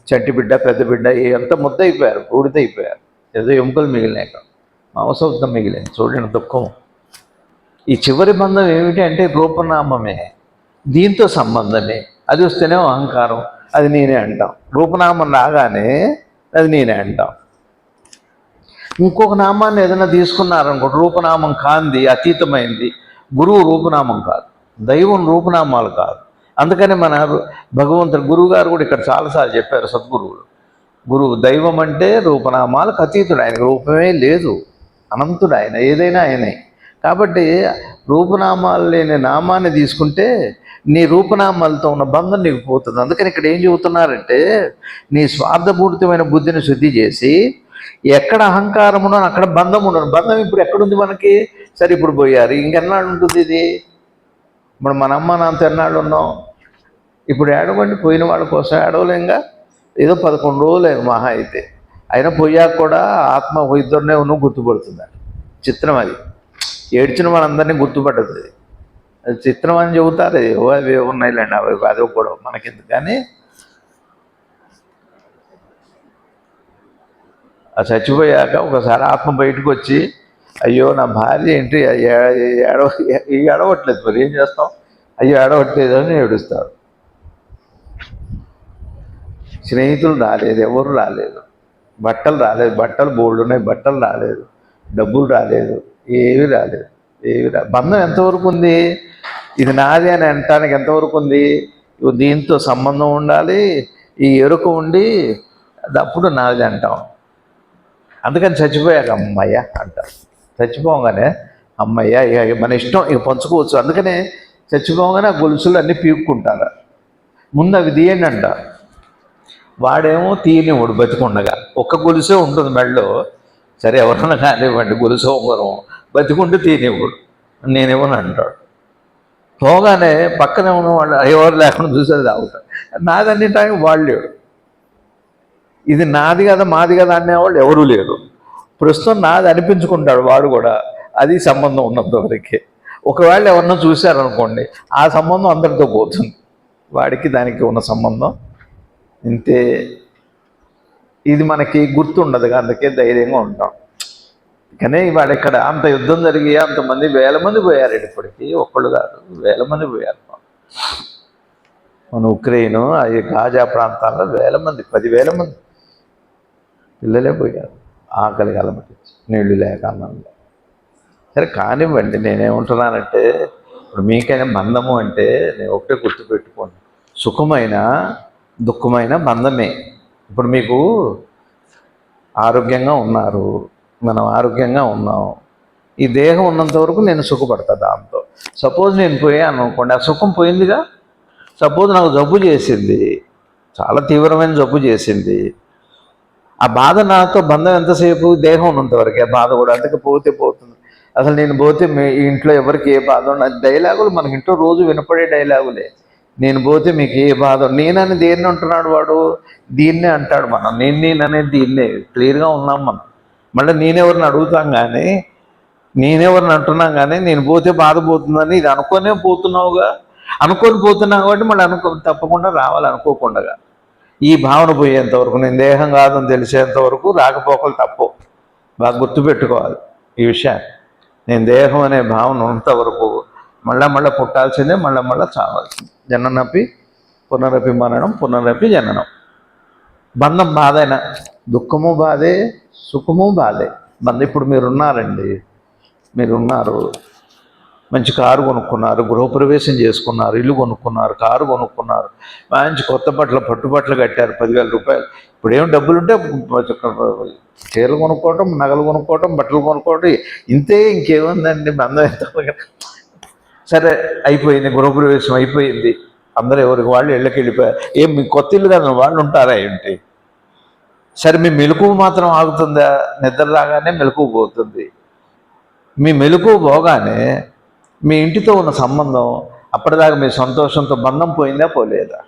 చంటి బిడ్డ, పెద్ద బిడ్డ ఎంత ముద్ద అయిపోయారు, బూడిద అయిపోయారు. ఏదో ఎముకలు మిగిలినాయి, మాంసంతో మిగిలింది. చూడండి దుఃఖం. ఈ చివరి బంధం ఏమిటి అంటే రూపనామమే, దీంతో సంబంధమే. అది వస్తేనే అహంకారం, అది నేనే అంటాం. రూపనామం రాగానే అది నేనే అంటాం. ఇంకొక నామాన్ని ఏదైనా తీసుకున్నారనుకోండి, రూపనామం కాంది, అతీతమైంది. గురువు రూపనామం కాదు, దైవం రూపనామాలు కాదు. అందుకని మన భగవంతుడు గురువు గారు కూడా ఇక్కడ చాలాసార్లు చెప్పారు, సద్గురువులు. గురువు దైవం అంటే రూపనామాలకు అతీతుడు, ఆయనకు రూపమే లేదు, అనంతుడు ఆయన, ఏదైనా ఆయనే. కాబట్టి రూపనామాలు లేని నామాన్ని తీసుకుంటే నీ రూపనామాలతో ఉన్న బంధం నీకు పోతుంది. అందుకని ఇక్కడ ఏం చెబుతున్నారంటే, నీ స్వార్థపూరితమైన బుద్ధిని శుద్ధి చేసి ఎక్కడ అహంకారం ఉండను అక్కడ బంధం ఉండను. బంధం ఇప్పుడు ఎక్కడుంది మనకి? సరే, ఇప్పుడు పోయారు, ఇంకెన్నాళ్ళు ఉంటుంది ఇది? ఇప్పుడు మన అమ్మ నాన్న ఎన్నాళ్ళు ఉన్నాం? ఇప్పుడు ఏడవండి, పోయిన వాళ్ళ కోసం ఏడవలేంగా. ఏదో 11 రోజులు మహా అయితే. అయినా పోయాక కూడా ఆత్మ ఇద్దరునే ఉన్న గుర్తుపడుతుంది. చిత్రం అది. ఏడ్చిన వాళ్ళందరినీ గుర్తుపట్టదు. అది చిత్రం అని చెబుతారు. అవి ఉన్నాయిలేండి, అవి అదో కూడా మనకెందుకు. కానీ ఆ చచ్చిపోయాక ఒకసారి ఆత్మ బయటకు వచ్చి, అయ్యో నా భార్య ఏంటి ఏడవట్లేదు, మరి ఏం చేస్తాం, అయ్యో ఏడవట్లేదు అని ఏడుస్తాడు. స్నేహితులు రాలేదు, ఎవరు రాలేదు, బట్టలు రాలేదు, బట్టలు బోల్డ్ ఉన్నాయి, బట్టలు రాలేదు, డబ్బులు రాలేదు, ఏవి రాలేదు. బంధం ఎంతవరకు ఉంది? ఇది నాది అని అనటానికి ఎంతవరకు ఉంది? దీంతో సంబంధం ఉండాలి, ఈ ఎరుక ఉండి అప్పుడు నాది అంటాం. అందుకని చచ్చిపోయాక అమ్మయ్య అంటారు. చచ్చిపోగానే అమ్మయ్య, ఇక మన ఇష్టం, ఇక పంచుకోవచ్చు. అందుకనే చచ్చిపోగానే ఆ గొలుసులు అన్నీ పీక్కుంటారు. ముందు అవి తీయండి అంట. వాడేమో తీయనివాడు బతికుండగా. ఒక్క గొలుసే ఉంటుంది మెడలో. సరే, ఎవరన్నా కానివ్వండి, గొలుసు ఉంగరం బతికుంటే తీయనివాడు. నేనేమని అంటాడు. పోగానే పక్కనే ఉన్న వాళ్ళు ఎవరు లేకుండా చూసేది తాగుతాడు. నాదన్ని టైం వాళ్ళు లేడు. ఇది నాది కదా మాది కదా అనేవాళ్ళు ఎవరూ లేరు. ప్రస్తుతం నాది అనిపించుకుంటాడు వాడు కూడా. అది సంబంధం ఉన్నంత వరకే. ఒకవేళ ఎవరన్నా చూశారనుకోండి, ఆ సంబంధం అందరితో పోతుంది. వాడికి దానికి ఉన్న సంబంధం ఇంతే. ఇది మనకి గుర్తుండదు, అందుకే ధైర్యంగా ఉంటాం. కానీ వాడు ఇక్కడ అంత యుద్ధం జరిగి అంతమంది 1000 మంది పోయారు. ఇప్పటికీ ఒక్కళ్ళు కాదు, 1000 మంది పోయారు. మన ఉక్రెయిన్ అది గాజా ప్రాంతాల్లో 1000 మంది, 10,000 మంది పిల్లలే పోయారు. ఆకలి అలమటించి, నీళ్లు లేక, అన్నం లేక. సరే కానివ్వండి. నేనేమంటున్నానంటే, ఇప్పుడు మీకైనా బంధము అంటే నేను ఒకటే గుర్తుపెట్టుకోండి, సుఖమైన దుఃఖమైన బంధమే. ఇప్పుడు మీకు ఆరోగ్యంగా ఉన్నారు, మనం ఆరోగ్యంగా ఉన్నాం. ఈ దేహం ఉన్నంత వరకు నేను సుఖపడతా దాంతో. సపోజ్ నేను పోయాను అనుకోండి, ఆ సుఖం పోయిందిగా. సపోజ్ నాకు జబ్బు చేసింది, చాలా తీవ్రమైన జబ్బు చేసింది, ఆ బాధ నాతో బంధం ఎంతసేపు? దేహం ఉన్నంతవరకు ఆ బాధ కూడా. అందుకే పోతే పోతుంది. అసలు నేను పోతే మీ ఇంట్లో ఎవరికి ఏ బాధ ఉండదు. డైలాగులు మనకి ఇంట్లో రోజు వినపడే డైలాగులే. నేను పోతే మీకు ఏ బాధ, నేనని దేన్ని అంటున్నాడు వాడు? దీన్నే అంటాడు. మనం నేననేది దీన్నే. క్లియర్గా ఉన్నాం మనం. మళ్ళీ నేనెవరిని అడుగుతాం కానీ, నేనెవరిని అంటున్నాం కానీ, నేను పోతే బాధ పోతుందని ఇది అనుకోనే పోతున్నావుగా. అనుకొని పోతున్నావు కాబట్టి మళ్ళీ తప్పకుండా రావాలి అనుకోకుండా. ఈ భావన పోయేంతవరకు, నేను దేహం కాదని తెలిసేంత వరకు రాకపోకలు తప్పు. బాగా గుర్తుపెట్టుకోవాలి ఈ విషయాన్ని. నేను దేహం అనే భావన ఉన్నంతవరకు మళ్ళా పుట్టాల్సిందే, మళ్ళా చావాల్సిందే. జననపి పునరపి మరణం, పునరపి జననం. బంధం బాధైనా, దుఃఖము బాధే, సుఖము బాధే. బంధం. ఇప్పుడు మీరున్నారండి, మీరున్నారు, మంచి కారు కొనుక్కున్నారు, గృహప్రవేశం చేసుకున్నారు, ఇల్లు కొనుక్కున్నారు, కారు కొనుక్కున్నారు, మంచి కొత్త బట్టలు పట్టుబట్టలు కట్టారు, 10,000 రూపాయలు. ఇప్పుడు ఏం డబ్బులుంటే చీరలు కొనుక్కోవటం, నగలు కొనుక్కోవటం, బట్టలు కొనుక్కోవటం, ఇంతే. ఇంకేముందండి బంధం ఎంత. సరే అయిపోయింది, గృహప్రవేశం అయిపోయింది, అందరూ ఎవరికి వాళ్ళు ఇళ్ళకి వెళ్ళిపోయారు. ఏం మీ కొత్త ఇల్లు కదా, వాళ్ళు ఉంటారా ఏంటి? సరే మీ మెలకువ మాత్రం ఆగుతుందా? నిద్ర రాగానే మెలకువ పోతుంది. మీ మెలకువ పోగానే మీ ఇంటితో ఉన్న సంబంధం, అప్పటిదాకా మీ సంతోషంతో బంధం పోయిందా పోలేదా?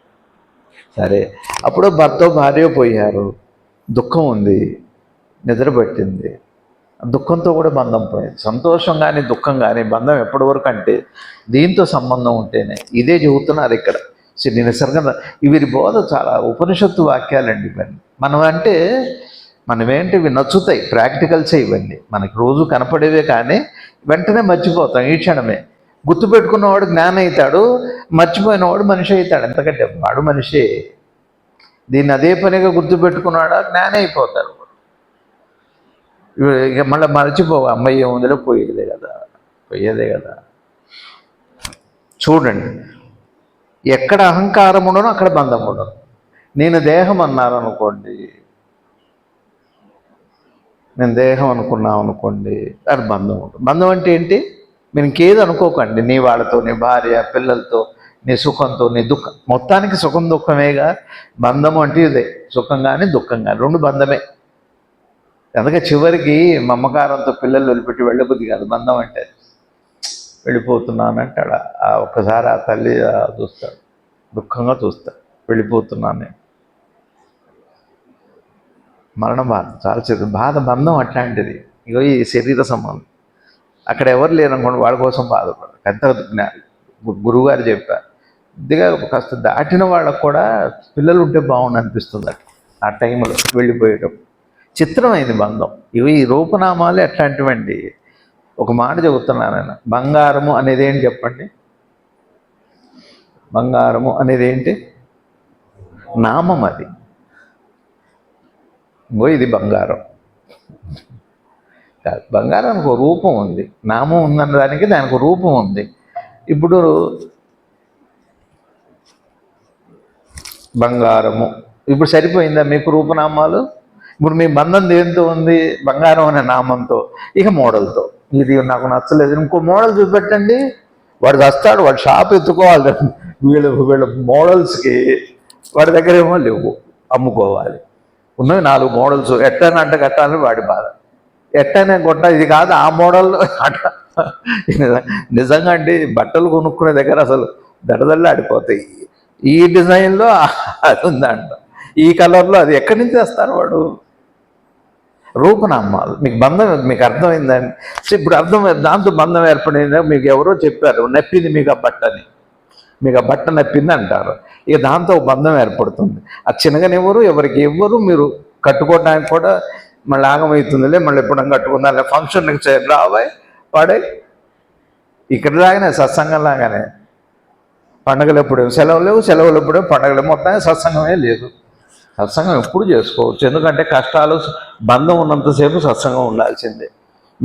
సరే, అప్పుడు భర్త భార్య పోయారు, దుఃఖం ఉంది, నిద్ర పట్టింది, దుఃఖంతో కూడా బంధం పోయింది. సంతోషం కానీ దుఃఖం కానీ బంధం ఎప్పటి వరకు అంటే దీంతో సంబంధం ఉంటేనే. ఇదే చెబుతున్నారు ఇక్కడ శ్రీ నిసర్గ. వీరి బోధ చాలా ఉపనిషత్తు వాక్యాలండి. మనం అంటే మనమేంటి, ఇవి నచ్చుతాయి, ప్రాక్టికల్సే ఇవన్నీ. మనకి రోజు కనపడేవే కానీ వెంటనే మర్చిపోతాం ఈ క్షణమే. గుర్తుపెట్టుకున్నవాడు జ్ఞానం అవుతాడు, మర్చిపోయినవాడు మనిషి అవుతాడు. ఎంతకంటే వాడు మనిషి. దీన్ని అదే పనిగా గుర్తుపెట్టుకున్నాడా జ్ఞానం అయిపోతాడు. ఇక మళ్ళీ మర్చిపోవు. అమ్మాయి ఏముందిలో పోయేదే కదా. చూడండి, ఎక్కడ అహంకారం ఉండను అక్కడ బంధం ఉండను. నేను దేహం అన్నారనుకోండి, నేను దేహం అనుకున్నాం అనుకోండి, అది బంధం ఉంటుంది. బంధం అంటే ఏంటి? మీరు ఇంకేది అనుకోకండి. నీ వాళ్ళతో, నీ భార్య పిల్లలతో, నీ సుఖంతో, నీ దుఃఖం, మొత్తానికి సుఖం దుఃఖమేగా. బంధము అంటే ఇదే, సుఖం కానీ దుఃఖం కానీ రెండు బంధమే. అందుకే చివరికి మమకారంతో పిల్లలు వదిలిపెట్టి వెళ్ళబుద్ధి కాదు. బంధం అంటే వెళ్ళిపోతున్నానంటాడు. ఒక్కసారి ఆ తల్లి చూస్తాడు, దుఃఖంగా చూస్తాడు, వెళ్ళిపోతున్నాను నేను. మరణ బాధ చాలా చెడు బాధ. బంధం అట్లాంటిది. ఇగో ఈ శరీర సంబంధం. అక్కడ ఎవరు లేరనుకోండి, వాళ్ళ కోసం బాధపడరు. పెద్ద గురువుగారు చెప్పారు, కొద్దిగా కాస్త దాటిన వాళ్ళకు కూడా పిల్లలు ఉంటే బాగుండు అనిపిస్తుంది ఆ టైంలో వెళ్ళిపోయేటప్పుడు. చిత్రమైంది బంధం. ఇవి ఈ రూపనామాలు ఎట్లాంటివండి. ఒక మాట చెబుతున్నాను నేను. బంగారము అనేది ఏంటి చెప్పండి? బంగారము అనేది ఏంటి? నామం. అది ఇది బంగారం కాదు. బంగారానికి ఒక రూపం ఉంది, నామం ఉందన్న దానికి దానికి ఒక రూపం ఉంది. ఇప్పుడు బంగారము, ఇప్పుడు సరిపోయిందా మీకు రూపనామాలు? ఇప్పుడు మీ బంధం దేంతో ఉంది? బంగారం అనే నామంతో. ఇక మోడల్తో. ఇది నాకు నచ్చలేదు, ఇంకో మోడల్ చూపెట్టండి. వాడు వస్తాడు, వాడు షాప్ ఎత్తుకోవాలి. వీళ్ళ మోడల్స్కి వాడి దగ్గర ఏమో లేవు, అమ్ముకోవాలి. ఉన్నవి 4 మోడల్స్. ఎట్టనంటే కట్టాలని వాడి బాధ. ఎట్టనే కొట్ట, ఇది కాదు ఆ మోడల్ అట్లా నిజంగా అండి, బట్టలు కొనుక్కునే దగ్గర అసలు దడదల్లా ఆడిపోతాయి. ఈ డిజైన్లో అది ఉందంట, ఈ కలర్లో అది ఎక్కడి నుంచి తెస్తారు వాడు? రూపనామాలు. మీకు బంధం, మీకు అర్థమైందండి. సో ఇప్పుడు దాంతో బంధం ఏర్పడింది. మీకు ఎవరో చెప్పారు నప్పింది మీకు ఆ బట్టని, మీకు ఆ బట్ట నప్పింది అంటారు. ఇక దాంతో బంధం ఏర్పడుతుంది. అది చిన్నగానివ్వరు, ఎవరికి ఇవ్వరు. మీరు కట్టుకోవడానికి కూడా మళ్ళీ ఆగమవుతుందిలే, మళ్ళీ ఎప్పుడన్నా కట్టుకుందా, ఫంక్షన్కి రావాయి పాడే. ఇక్కడ లాగానే సత్సంగం లాగానే పండగలు ఎప్పుడేమో సెలవులు లేవు, సెలవులు ఎప్పుడేమో పండగలు, మొత్తానికి సత్సంగమే లేదు. సత్సంగం ఎప్పుడు చేసుకోవచ్చు, ఎందుకంటే కష్టాలు బంధం ఉన్నంతసేపు సత్సంగం ఉండాల్సిందే.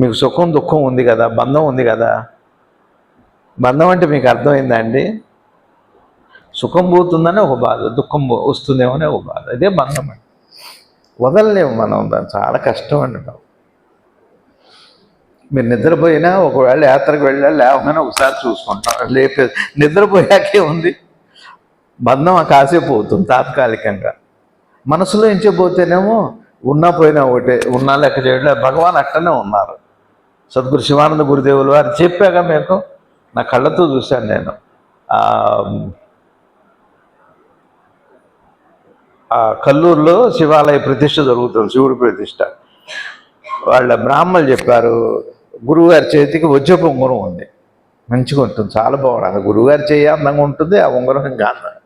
మీకు సుఖం దుఃఖం ఉంది కదా, బంధం ఉంది కదా. బంధం అంటే మీకు అర్థమైందా అండి? సుఖం పోతుందనే ఒక బాధ, దుఃఖం వస్తుందేమో అనే ఒక బాధ, ఇదే బంధం అండి. వదలలేము మనం దాన్ని, చాలా కష్టం అండి. మీరు నిద్రపోయినా ఒకవేళ యాత్రకు వెళ్ళా లేవగానే ఒకసారి చూసుకుంటాం, లేపే నిద్రపోయాకే ఉంది బంధం, కాసేపు అవుతుంది తాత్కాలికంగా. మనసులో ఎంచిపోతేనేమో ఉన్నా పోయినా ఒకటే, ఉన్నా లెక్క చేయడం. భగవాన్ అట్టనే ఉన్నారు. సద్గురు శివానంద గురుదేవులు వారు చెప్పాక మీకు నా కళ్ళతో చూశాను నేను. కల్లూరులో శివాలయ ప్రతిష్ఠ జరుగుతుంది, శివుడి ప్రతిష్ఠ. వాళ్ళ బ్రాహ్మణులు చెప్పారు, గురువుగారి చేతికి వజ్రపు ఉంగరం ఉంది, మంచిగా ఉంటుంది, చాలా బాగుంది. గురువుగారి చేయి అందంగా ఉంటుంది, ఆ ఉంగరం ఇంకా అందం.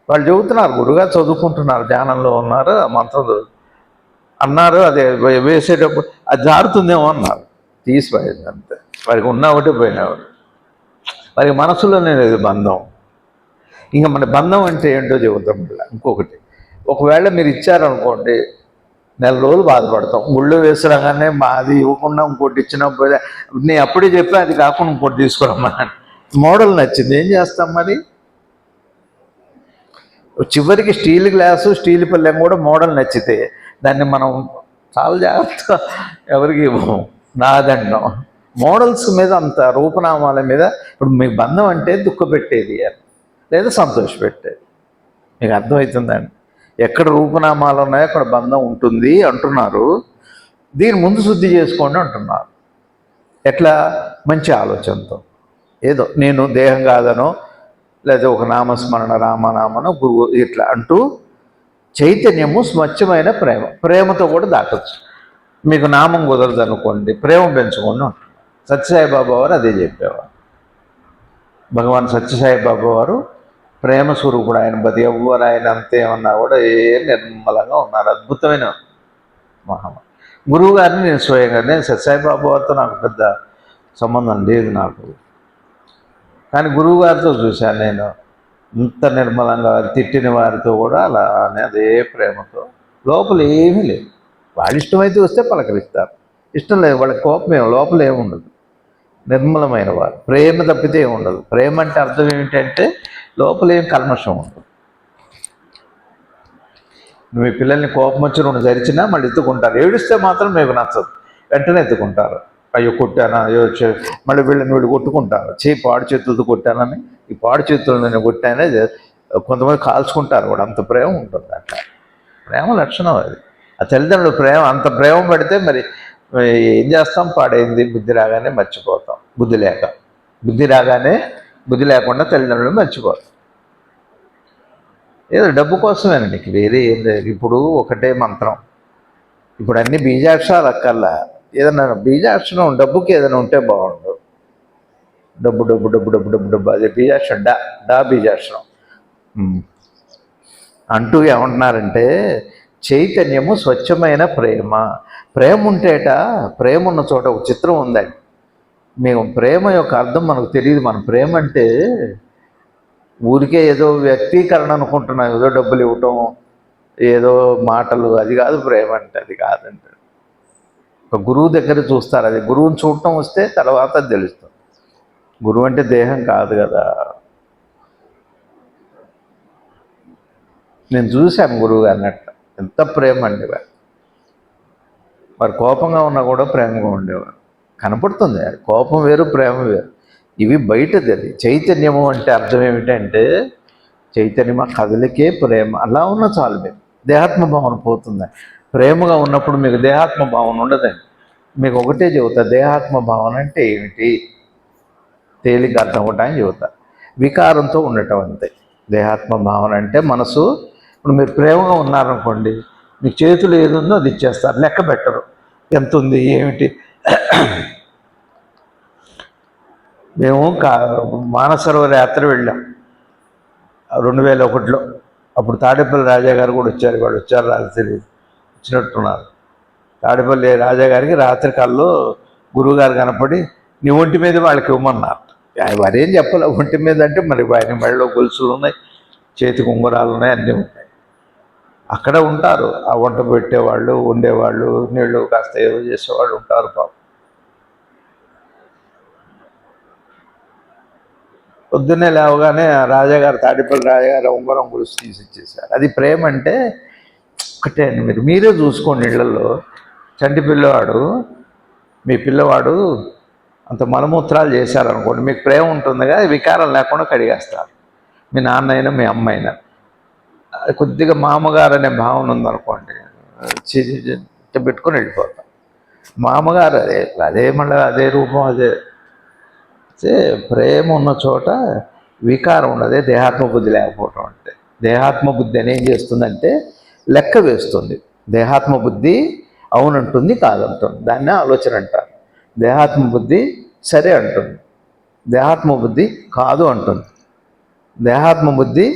వాళ్ళు చెబుతున్నారు, గురువుగారు చదువుకుంటున్నారు, ధ్యానంలో ఉన్నారు, మంత్రం అన్నారు. అదే వేసేటప్పుడు అది జారుతుందేమో అన్నారు, తీసిపోయేది అంతే. వారికి ఉన్న ఒకటి పోయినవాడు, వారికి మనసులోనే లేదు బంధం. ఇంకా మన బంధం అంటే ఏంటో చెబుతాం. ఇంకొకటి, ఒకవేళ మీరు ఇచ్చారనుకోండి, నెల రోజులు బాధపడతాం. గుళ్ళు వేసరాగానే అది ఇవ్వకుండా ఇంకోటి ఇచ్చినప్పుడు నేను అప్పుడే చెప్పి అది కాకుండా ఇంకోటి తీసుకురమ్మని, మోడల్ నచ్చింది, ఏం చేస్తాం మరి? చివరికి స్టీల్ గ్లాసు స్టీల్ పళ్ళెం కూడా మోడల్ నచ్చితే దాన్ని మనం చాలా జాగ్రత్తగా ఎవరికి ఇవ్వము, నాదండం. మోడల్స్ మీద అంత, రూపనామాల మీద. ఇప్పుడు మీ బంధం అంటే దుఃఖపెట్టేది లేదా సంతోషపెట్టేది, మీకు అర్థమవుతుందండి. ఎక్కడ రూపనామాలు ఉన్నాయో అక్కడ బంధం ఉంటుంది అంటున్నారు. దీన్ని ముందు శుద్ధి చేసుకోండి అంటున్నారు. ఎట్లా? మంచి ఆలోచనతో, ఏదో నేను దేహం కాదనో, లేదా ఒక నామస్మరణ రామనామనో గురువు ఇట్లా అంటూ, చైతన్యము స్వచ్ఛమైన ప్రేమ, ప్రేమతో కూడా దాటచ్చు. మీకు నామం కుదరదు అనుకోండి, ప్రేమ పెంచుకోండి అంటున్నారు. సత్యసాయిబాబా వారు అదే చెప్పేవారు. భగవాన్ సత్యసాయిబాబా వారు ప్రేమ స్వరూపుడు. ఆయన బతి ఎవ్వరు ఆయన అంతేమన్నా కూడా నిర్మలంగా ఉన్నారు, అద్భుతమైన మహామ. గురువు గారిని నేను స్వయంగా, నేను సత్యసాయిబాబా వారితో నాకు పెద్ద సంబంధం లేదు నాకు, కానీ గురువు గారితో చూశాను నేను. ఇంత నిర్మలంగా తిట్టిన వారితో కూడా అలా అదే ప్రేమతో, లోపల ఏమీ లేదు. వాళ్ళు ఇష్టమైతే వస్తే పలకరిస్తారు, ఇష్టం లేదు వాళ్ళకి కోపం లోపల ఏముండదు. నిర్మలమైన వారు, ప్రేమ తప్పితే ఏముండదు. ప్రేమ అంటే అర్థం ఏమిటంటే లోపల ఏం కల్మషం ఉండదు. మీ పిల్లల్ని కోపం వచ్చి రెండు జరిచినా మళ్ళీ ఎత్తుకుంటారు, ఏడిస్తే మాత్రం మీకు నచ్చదు, వెంటనే ఎత్తుకుంటారు. అయ్యో కొట్టానా, అయ్యో మళ్ళీ వీళ్ళు కొట్టుకుంటారు. పాడు చేతులతో కొట్టానని, ఈ పాడు చేతులు నేను కొట్టానే కొంతమంది కాల్చుకుంటారు కూడా, అంత ప్రేమ ఉంటుంది అట్లా. ప్రేమ లక్షణం అది. ఆ తల్లిదండ్రులు ప్రేమ, అంత ప్రేమ పడితే మరి ఏం చేస్తాం? పాడైంది, బుద్ధి రాగానే మర్చిపోతాం. బుద్ధి రాగానే, బుద్ధి లేకుండా తల్లిదండ్రులు మర్చిపోతాం. ఏదో డబ్బు కోసమేనండి, వేరే ఏం లేదు. ఇప్పుడు ఒకటే మంత్రం, ఇప్పుడు అన్ని బీజాక్షరాలు అక్కర్లా, ఏదన్నా బీజాక్షరం డబ్బుకి ఏదైనా ఉంటే బాగుండు. డబ్బు డబ్బు డబ్బు డబ్బు డబ్బు డబ్బు, అదే బీజాక్షరం, డా బీజాక్షరం అంటూ ఏమంటున్నారంటే, చైతన్యము స్వచ్ఛమైన ప్రేమ. ప్రేమ ఉంటేట, ప్రేమ ఉన్న చోట ఒక చిత్రం ఉందండి. మేము ప్రేమ యొక్క అర్థం మనకు తెలియదు. మన ప్రేమ అంటే ఊరికే ఏదో వ్యక్తీకరణ అనుకుంటున్నాం, ఏదో డబ్బులు ఇవ్వటం, ఏదో మాటలు, అది కాదు ప్రేమ అంటే. అది కాదంటే ఒక గురువు దగ్గర చూస్తారు, అది గురువుని చూడటం వస్తే తర్వాత తెలుస్తుంది. గురువు అంటే దేహం కాదు కదా. నేను చూశాను గురువు గారిని అట్లా, ఎంత ప్రేమ అండి వారు కోపంగా ఉన్నా కూడా ప్రేమగా ఉండేవారు. కనపడుతుంది, కోపం వేరు ప్రేమ వేరు, ఇవి బయటది. అది చైతన్యము అంటే అర్థం ఏమిటంటే, చైతన్యం కదలికే ప్రేమ. అలా ఉన్న చాలు, మీరు దేహాత్మ భావన పోతుంది. ప్రేమగా ఉన్నప్పుడు మీకు దేహాత్మ భావన ఉండదండి. మీకు ఒకటే చెబుతా, దేహాత్మ భావన అంటే ఏమిటి తేలిక అర్థం అవ్వటానికి చెబుతా. వికారంతో ఉండటం అంతే. దేహాత్మ భావన అంటే మనసు. ఇప్పుడు మీరు ప్రేమగా ఉన్నారనుకోండి, మీకు చేతులు ఏది ఉందో అది ఇచ్చేస్తారు, లెక్క పెట్టరు ఎంత ఉంది ఏమిటి. మేము మానసరోవర యాత్ర వెళ్ళాం 2001లో. అప్పుడు తాడేపల్లి రాజా గారు కూడా వచ్చారు. వాళ్ళు వచ్చారు రాజు తెలియదు, వచ్చినట్టున్నారు. తాడేపల్లి రాజా గారికి రాత్రి కల్లో గురువుగారు కనపడి నీ ఒంటి మీద వాళ్ళకి ఇవ్వమన్నారు. వారేం చెప్పాలి, ఒంటి మీద అంటే మరి ఆయన మెడలో గొలుసులు ఉన్నాయి, చేతికి ఉంగరాలు ఉన్నాయి, అన్నీ ఉంటాయి. అక్కడ ఉంటారు ఆ వంట పెట్టేవాళ్ళు, ఉండేవాళ్ళు, నీళ్ళు కాస్త ఏదో చేసేవాళ్ళు ఉంటారు పాపం. పొద్దున్నే లేవగానే రాజాగారు, తాడేపల్లి రాజాగారు ఉంగరం గొలుసు తీసి ఇచ్చేసారు. అది ప్రేమ అంటే ఒకటే అండి. మీరే చూసుకోండి ఇళ్లలో. చంటి పిల్లవాడు, మీ పిల్లవాడు అంత మలమూత్రాలు చేశారనుకోండి, మీకు ప్రేమ ఉంటుందిగా, వికారం లేకుండా కడిగేస్తారు. మీ నాన్న అయినా మీ అమ్మ అయినా. కొద్దిగా మామగారు అనే భావన ఉందనుకోండి, పెట్టుకొని వెళ్ళిపోతాం. మామగారు అదే అదే మళ్ళీ అదే రూపం అదే. ప్రేమ ఉన్న చోట వికారం ఉండదే దేహాత్మ బుద్ధి లేకపోవటం అంటే. దేహాత్మ బుద్ధి అని ఏం చేస్తుందంటే లెక్క వేస్తుంది. దేహాత్మ బుద్ధి అవునంటుంది, కాదంటుంది. దాన్నే ఆలోచన అంటారు. దేహాత్మ బుద్ధి సరే అంటుంది, దేహాత్మ బుద్ధి కాదు అంటుంది. దేహాత్మ బుద్ధి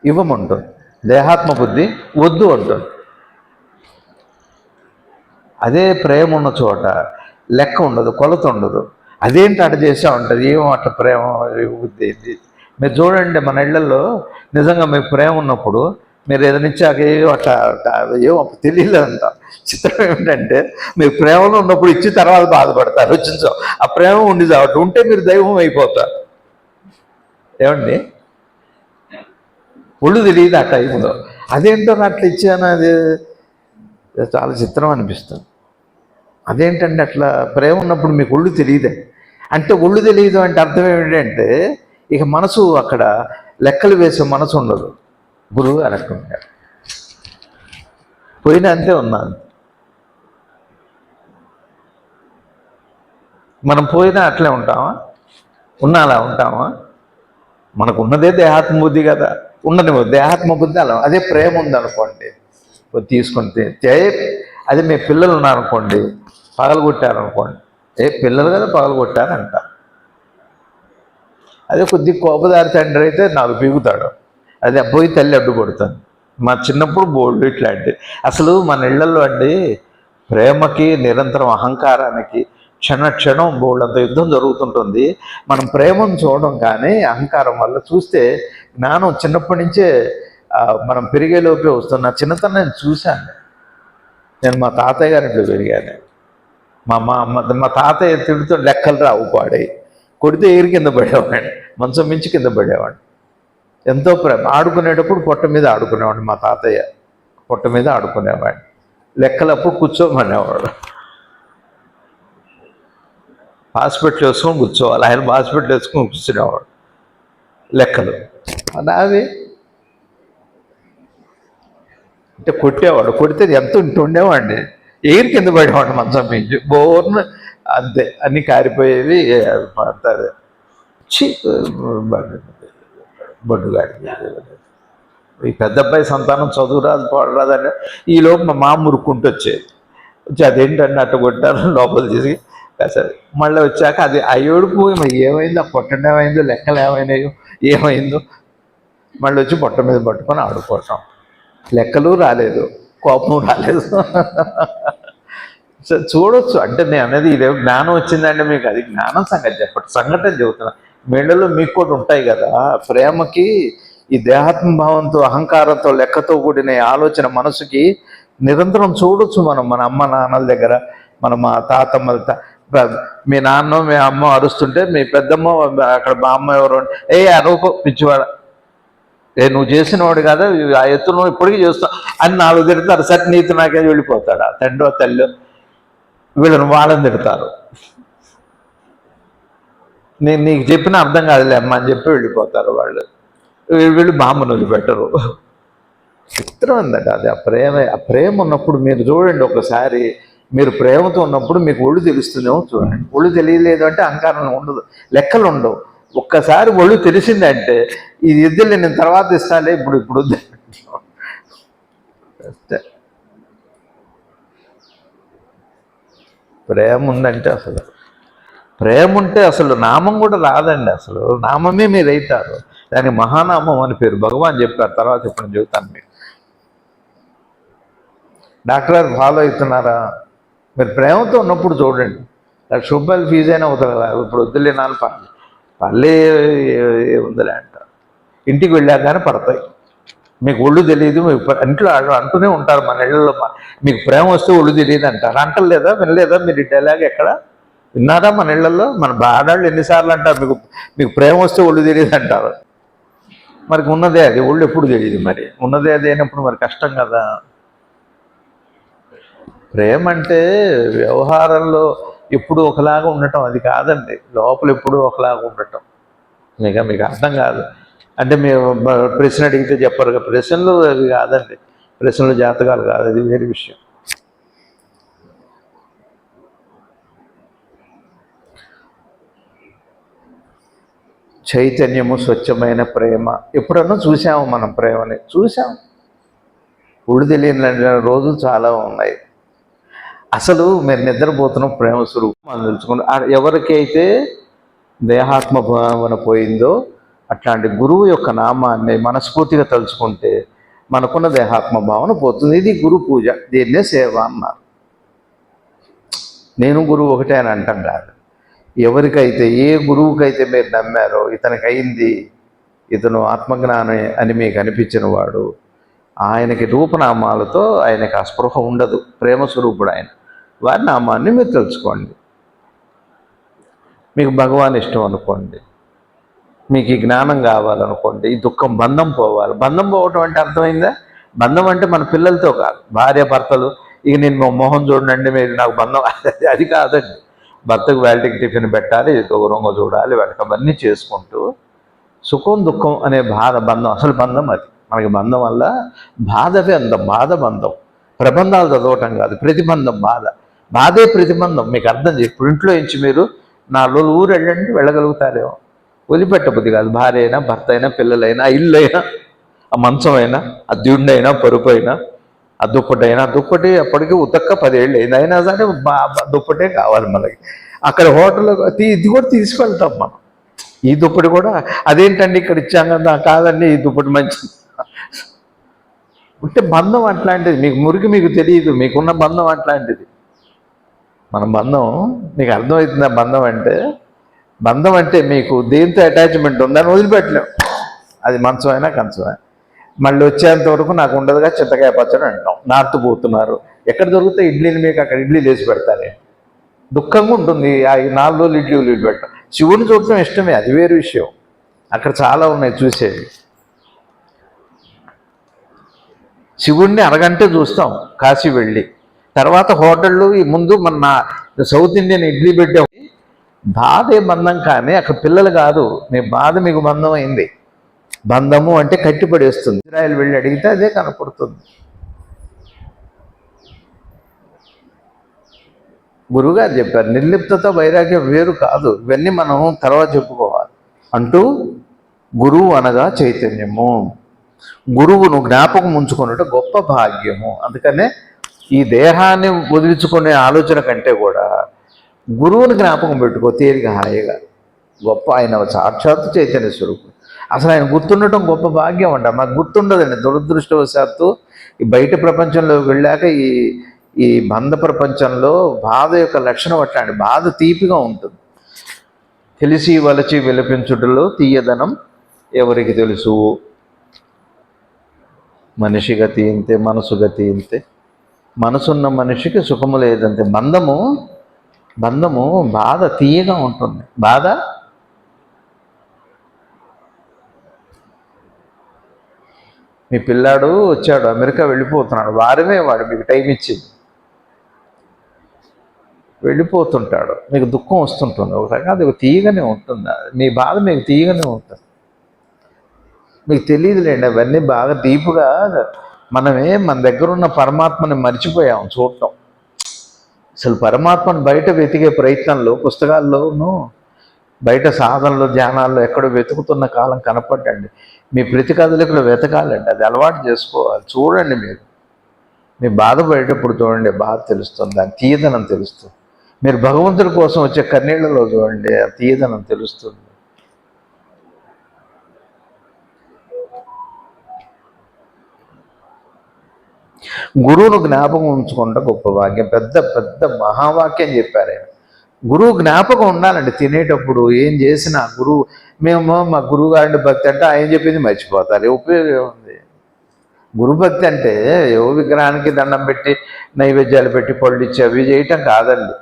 ఇవ్వమంటుంది, దేహాత్మ బుద్ధి వద్దు అంటుంది. అదే ప్రేమ ఉన్న చోట లెక్క ఉండదు, కొలత ఉండదు. అదేంటి అట చేసా ఉంటుంది, ఏమో అట్లా ప్రేమ బుద్ధి ఏంటి. మీరు చూడండి మన ఇళ్లలో నిజంగా మీకు ప్రేమ ఉన్నప్పుడు మీరు ఏదైనా ఇచ్చాక ఏమో అట్లా ఏమో తెలియలేదంట. చిత్రం ఏమిటంటే మీరు ప్రేమలో ఉన్నప్పుడు ఇచ్చిన తర్వాత బాధపడతారు. వచ్చించో ఆ ప్రేమ ఉండి కాబట్టి ఉంటే మీరు దైవం అయిపోతారు. ఏమండి, ఒళ్ళు తెలియదు ఆ టైంలో. అదేంటో అట్లా ఇచ్చాను, అది చాలా చిత్రం అనిపిస్తుంది. అదేంటంటే అట్లా ప్రేమ ఉన్నప్పుడు మీకు ఒళ్ళు తెలియదే. అంటే ఒళ్ళు తెలియదు అంటే అర్థం ఏమిటంటే ఇక మనసు అక్కడ లెక్కలు వేసే మనసు ఉండదు. గురువు అనుకుంటాడు పోయినా అంతే ఉన్నాను. మనం పోయినా అట్లే ఉంటామా? ఉన్నా అలా ఉంటామా? మనకు ఉన్నదే దేహాత్మ బుద్ధి కదా, ఉండని దేహాత్మ బుద్ధి అలా. అదే ప్రేమ ఉందనుకోండి, తీసుకుంటే అదే మీ పిల్లలు ఉన్నారనుకోండి, పగలగొట్టారనుకోండి, పిల్లలు కదా పగలగొట్టారంట. అదే కొద్ది కోపదారి తండ్రి అయితే నాకు పీగుతాడు, అదే పోయి తల్లి అడ్డు కొడతాను. మా చిన్నప్పుడు బోల్డ్ ఇట్లాంటి. అసలు మన ఇళ్లలో అండి ప్రేమకి నిరంతరం అహంకారానికి క్షణం బోల్డంత యుద్ధం జరుగుతుంటుంది. మనం ప్రేమను చూడడం కానీ అహంకారం వల్ల చూస్తే జ్ఞానం చిన్నప్పటి నుంచే మనం పెరిగేలోపే వస్తున్న చిన్నతనం నేను చూశాను. నేను మా తాతయ్య గారి ఇంట్లో పెరిగాను. మా తాతయ్య తిడుతూ లెక్కలు రావు పాడే కొడితే ఏరి కింద పడేవాడిని, మంచం మించి కింద పడేవాడిని. ఎంతో ప్రేమ. ఆడుకునేటప్పుడు పొట్ట మీద ఆడుకునేవాడిని. మా తాతయ్య పొట్ట మీద ఆడుకునేవాడిని. లెక్కలప్పుడు కూర్చోమనేవాడు. హాస్పిటల్ వేసుకొని కూర్చోవాలి, ఆయన హాస్పిటల్ వేసుకొని కూర్చునేవాడు. లెక్కలు నావి అంటే కొట్టేవాడు, కొడితే ఎంత ఉండేవాడిని, ఎయిర్ కింద పడేవాడు మంచం మించి బోర్ను. అంతే, అన్నీ కారిపోయేవి. పడతారు బొడ్డుగాడి. ఈ పెద్ద అబ్బాయి సంతానం చదువు రాదు పాడరాదంటే ఈలోపు మా మామ మురుక్కుంటూ వచ్చేది. వచ్చి అదేంటంటే అట్ట కొట్టారు, లోపల తీసి సరే మళ్ళీ వచ్చాక అది ఆ ఏడుపు ఏమైందో, ఆ పొట్టడం ఏమైందో, లెక్కలు ఏమైనాయో ఏమైందో, మళ్ళీ వచ్చి పొట్ట మీద పట్టుకొని ఆడుకోవటం. లెక్కలు రాలేదు, కోపం రాలేదు. చూడొచ్చు అంటే నేను అనేది ఇదే జ్ఞానం వచ్చిందంటే మీకు అది జ్ఞానం సంగతి చెప్పండి, సంఘటన చెబుతున్నా. మేళ్ళలో మీకు కూడా ఉంటాయి కదా. ప్రేమకి ఈ దేహాత్మ భావంతో అహంకారంతో లెక్కతో కూడిన ఆలోచన మనసుకి నిరంతరం చూడొచ్చు. మనం మన అమ్మ నాన్నల దగ్గర, మా తాతమ్మల మీ నాన్న మీ అమ్మ అరుస్తుంటే మీ పెద్దమ్మ అక్కడ మా అమ్మ ఎవరు అరవకో పిచ్చివాడ, నువ్వు చేసిన వాడు కదా, ఆ ఎత్తు నువ్వు ఇప్పటికీ చేస్తావు అని 4 తిడతారు. సరే నీతి నాకే వెళ్ళిపోతాడు ఆ తండ్రి తల్లి, వీళ్ళని వాళ్ళని తిడతారు. నేను నీకు చెప్పిన అర్థం కాదులే అమ్మ అని చెప్పి వెళ్ళిపోతారు వాళ్ళు. వీళ్ళు బామ్మను వదిలిపెట్టరు. చిత్రం ఉందట అది. ఆ ప్రేమ ఉన్నప్పుడు మీరు చూడండి ఒకసారి మీరు ప్రేమతో ఉన్నప్పుడు మీకు ఒళ్ళు తెలుస్తుందేమో చూడండి. ఒళ్ళు తెలియలేదు అంటే అహంకారం ఉండదు, లెక్కలు ఉండవు. ఒక్కసారి ఒళ్ళు తెలిసిందంటే ఇది ఇద్దరు నేను తర్వాత ఇస్తాలే, ఇప్పుడు వద్దు. ప్రేమ ఉందంటే ప్రేమ ఉంటే అసలు నామం కూడా రాదండి. అసలు నామమే మీరు అవుతారు. దానికి మహానామం అని పేరు. భగవాన్ చెప్పారు, తర్వాత ఇప్పుడు చెబుతాను మీకు. డాక్టర్ గారు ఫాలో అవుతున్నారా? మీరు ప్రేమతో ఉన్నప్పుడు చూడండి, ₹1,00,000 ఫీజు అయినా అవుతుంది కదా, ఇప్పుడు వద్దులే నాన్న పర్లే ఉందిలే అంటారు. ఇంటికి వెళ్ళాకనే పడతాయి. మీకు ఒళ్ళు తెలియదు, ఇంట్లో అంటూనే ఉంటారు మన ఇళ్ళలో, మీకు ప్రేమ వస్తే ఒళ్ళు తెలియదు అంటారు. అంటలేదా, వినలేదా మీరు? డైలాగ్ ఎక్కడ విన్నారా? మన ఇళ్లలో మన ఆడాళ్ళు ఎన్నిసార్లు అంటారు మీకు ప్రేమ వస్తే ఒళ్ళు తెలియదు అంటారు. మరి ఉన్నదే అది, ఒళ్ళు ఎప్పుడు తెలియదు. మరి ఉన్నదే అది అయినప్పుడు మరి కష్టం కదా. ప్రేమ అంటే వ్యవహారంలో ఎప్పుడు ఒకలాగా ఉండటం అది కాదండి, లోపల ఎప్పుడు ఒకలాగా ఉండటం. మీకు అర్థం కాదు అంటే మీరు ప్రశ్న అడిగితే చెప్పరు కదా. ప్రశ్నలు అది కాదండి, ప్రశ్నలు జాతకాలు కాదు, అది వేరే విషయం. చైతన్యము, స్వచ్ఛమైన ప్రేమ. ఎప్పుడన్నా చూసాము మనం ప్రేమని? చూసాం. ఒళ్ళు తెలియని రోజులు చాలా ఉన్నాయి. అసలు మీరు నిద్రపోతున్న ప్రేమ స్వరూపం అని తెలుసుకోండి. ఎవరికైతే దేహాత్మ భావన పోయిందో అట్లాంటి గురువు యొక్క నామాన్ని మనస్ఫూర్తిగా తలుచుకుంటే మనకున్న దేహాత్మ భావన పోతుంది. ఇది గురు పూజ, దీన్నే సేవ అన్నారు. నేను గురువు ఒకటే అని అంటాం కాదు. ఎవరికైతే, ఏ గురువుకైతే మీరు నమ్మారో ఇతనికి అయింది, ఇతను ఆత్మజ్ఞానం అని మీకు అనిపించిన వాడు, ఆయనకి రూపనామాలతో ఆయనకి ఆ స్పృహ ఉండదు, ప్రేమ స్వరూపుడు ఆయన. వారి నామాన్ని మీరు తెలుసుకోండి. మీకు భగవాన్ ఇష్టం అనుకోండి, మీకు ఈ జ్ఞానం కావాలనుకోండి, ఈ దుఃఖం, బంధం పోవాలి. బంధం పోవటం అంటే అర్థమైందా? బంధం అంటే మన పిల్లలతో కాదు, భార్య భర్తలు, ఇక నేను మొహం చూడండి మీరు నాకు బంధం అది కాదండి. భర్తకు వేళటికి టిఫిన్ పెట్టాలి, దూరంగా చూడాలి, వాటికి అవన్నీ చేసుకుంటూ సుఖం దుఃఖం అనే బంధం, అసలు బంధం అది. మనకి బంధం వల్ల బాధవే అందం, బంధం. ప్రబంధాలు చదవటం కాదు, ప్రతిబంధం, బాధే ప్రతిబంధం. మీకు అర్థం చేసి ఇప్పుడు ఇంట్లో నుంచి మీరు 4 రోజులు ఊరు వెళ్ళండి, వెళ్ళగలుగుతారేమో. వదిలిపెట్టబుద్ధి కాదు. భార్య అయినా, భర్త అయినా, పిల్లలైనా, ఇల్లు అయినా, ఆ మంచం అయినా, ఆ దిండు అయినా, పరుపు అయినా, ఆ దుప్పటైనా, దుప్పటి అప్పటికి ఉతక్క 10 ఏళ్ళు అయింది, అయినా సరే దుప్పటే కావాలి మనకి. అక్కడ హోటల్లో ఇది కూడా తీసుకెళ్తాం మనం. ఈ దుప్పటి కూడా అదేంటండి ఇక్కడ ఇచ్చాం కదా, కాదండి ఈ దుప్పటి మంచిది అంటే బంధం అట్లాంటిది. మీకు మురికి మీకు తెలియదు, మీకున్న బంధం అట్లాంటిది. మన బంధం మీకు అర్థమవుతుందా? బంధం అంటే మీకు దేంతో అటాచ్మెంట్ ఉందని వదిలిపెట్టలేం. అది మంచమైనా కంచమైనా. మళ్ళీ వచ్చేంత వరకు నాకు ఉండదుగా చింతకాయ పచ్చడి అంటాం. నార్త్ పోతున్నారు, ఎక్కడ దొరికితే ఇడ్లీని మీకు అక్కడ ఇడ్లీ చేసి పెడతారే, దుఃఖంగా ఉంటుంది. ఆ 4 రోజులు ఇడ్లీలు పెట్టడం. శివుని చూడటం ఇష్టమే, అది వేరు విషయం. అక్కడ చాలా ఉన్నాయి చూసేవి. శివుణ్ణి అరగంటే చూస్తాం కాశీ వెళ్ళి. తర్వాత హోటళ్ళు, ఈ ముందు మన సౌత్ ఇండియన్ ఇడ్లీ పెట్టే బాధే బంధం. కానీ అక్కడ పిల్లలు కాదు, మీ బాధ మీకు బంధం అయింది. బంధము అంటే కట్టిపడేస్తుంది. ఇజ్రాయెల్ వెళ్ళి అడిగితే అదే కనపడుతుంది. గురువుగారు చెప్పారు, నిర్లిప్తత వైరాగ్యం వేరు కాదు, ఇవన్నీ మనం తర్వాత చెప్పుకోవాలి అంటూ. గురువు అనగా చైతన్యము. గురువును జ్ఞాపకం ఉంచుకున్నట్టు గొప్ప భాగ్యము. అందుకనే ఈ దేహాన్ని వదిలించుకునే ఆలోచన కంటే కూడా గురువుని జ్ఞాపకం పెట్టుకో, తేలిక, హాయిగా. గొప్ప ఆయన సాక్షాత్తు చైతన్య స్వరూపుడు. అసలు ఆయన గుర్తుండటం గొప్ప భాగ్యం అంట. మాకు గుర్తుండదండి దురదృష్టవశాత్తు. ఈ బయట ప్రపంచంలోకి వెళ్ళాక ఈ బంధ ప్రపంచంలో బాధ యొక్క లక్షణం అట్లాంటి. బాధ తీపిగా ఉంటుంది. తెలిసి వలచి విలపించుటలో తీయదనం ఎవరికి తెలుసు? మనిషి గతి ఇంతే, మనసు గతి ఇంతే. మనసున్న మనిషికి సుఖము లేదంతే. బంధము బాధ తీయగా ఉంటుంది. బాధ మీ పిల్లాడు వచ్చాడు, అమెరికా వెళ్ళిపోతున్నాడు, వారమే వాడు మీకు టైం ఇచ్చింది, వెళ్ళిపోతుంటాడు, మీకు దుఃఖం వస్తుంటుంది. ఒక రకంగా అది తీయగానే ఉంటుంది. మీ బాధ మీకు తీయగానే ఉంటుంది. మీకు తెలియదులేండి అవన్నీ బాగా డీప్గా. మనమే మన దగ్గర ఉన్న పరమాత్మని మర్చిపోయాం చూడటం. అసలు పరమాత్మను బయట వెతికే ప్రయత్నంలో పుస్తకాల్లోనూ బయట సాధనలో ధ్యానాల్లో ఎక్కడో వెతుకుతున్న కాలం కనపడ్డండి. మీ ప్రతి కదలికలో వెతకాలండి, అది అలవాటు చేసుకోవాలి. చూడండి, మీ బాధపడేటప్పుడు చూడండి, బాధ తెలుస్తుంది, దాని తీయదనం తెలుస్తుంది. మీరు భగవంతుడి కోసం వచ్చే కన్నీళ్లలో చూడండి, ఆ తీయదనం తెలుస్తుంది. గురువును జ్ఞాపకం ఉంచుకుంటే గొప్ప భాగ్యం. పెద్ద పెద్ద మహావాక్యం చెప్పారు ఆయన. గురువు జ్ఞాపకం ఉండాలండి. తినేటప్పుడు ఏం చేసినా మేము మా గురువు గారిని భక్తి అంటే ఆయన చెప్పింది మర్చిపోతారు. ఉపయోగం ఉంది. గురుభక్తి అంటే విగ్రహానికి దండం పెట్టి నైవేద్యాలు పెట్టి పళ్ళు ఇచ్చి అవి చేయటం కాదండి.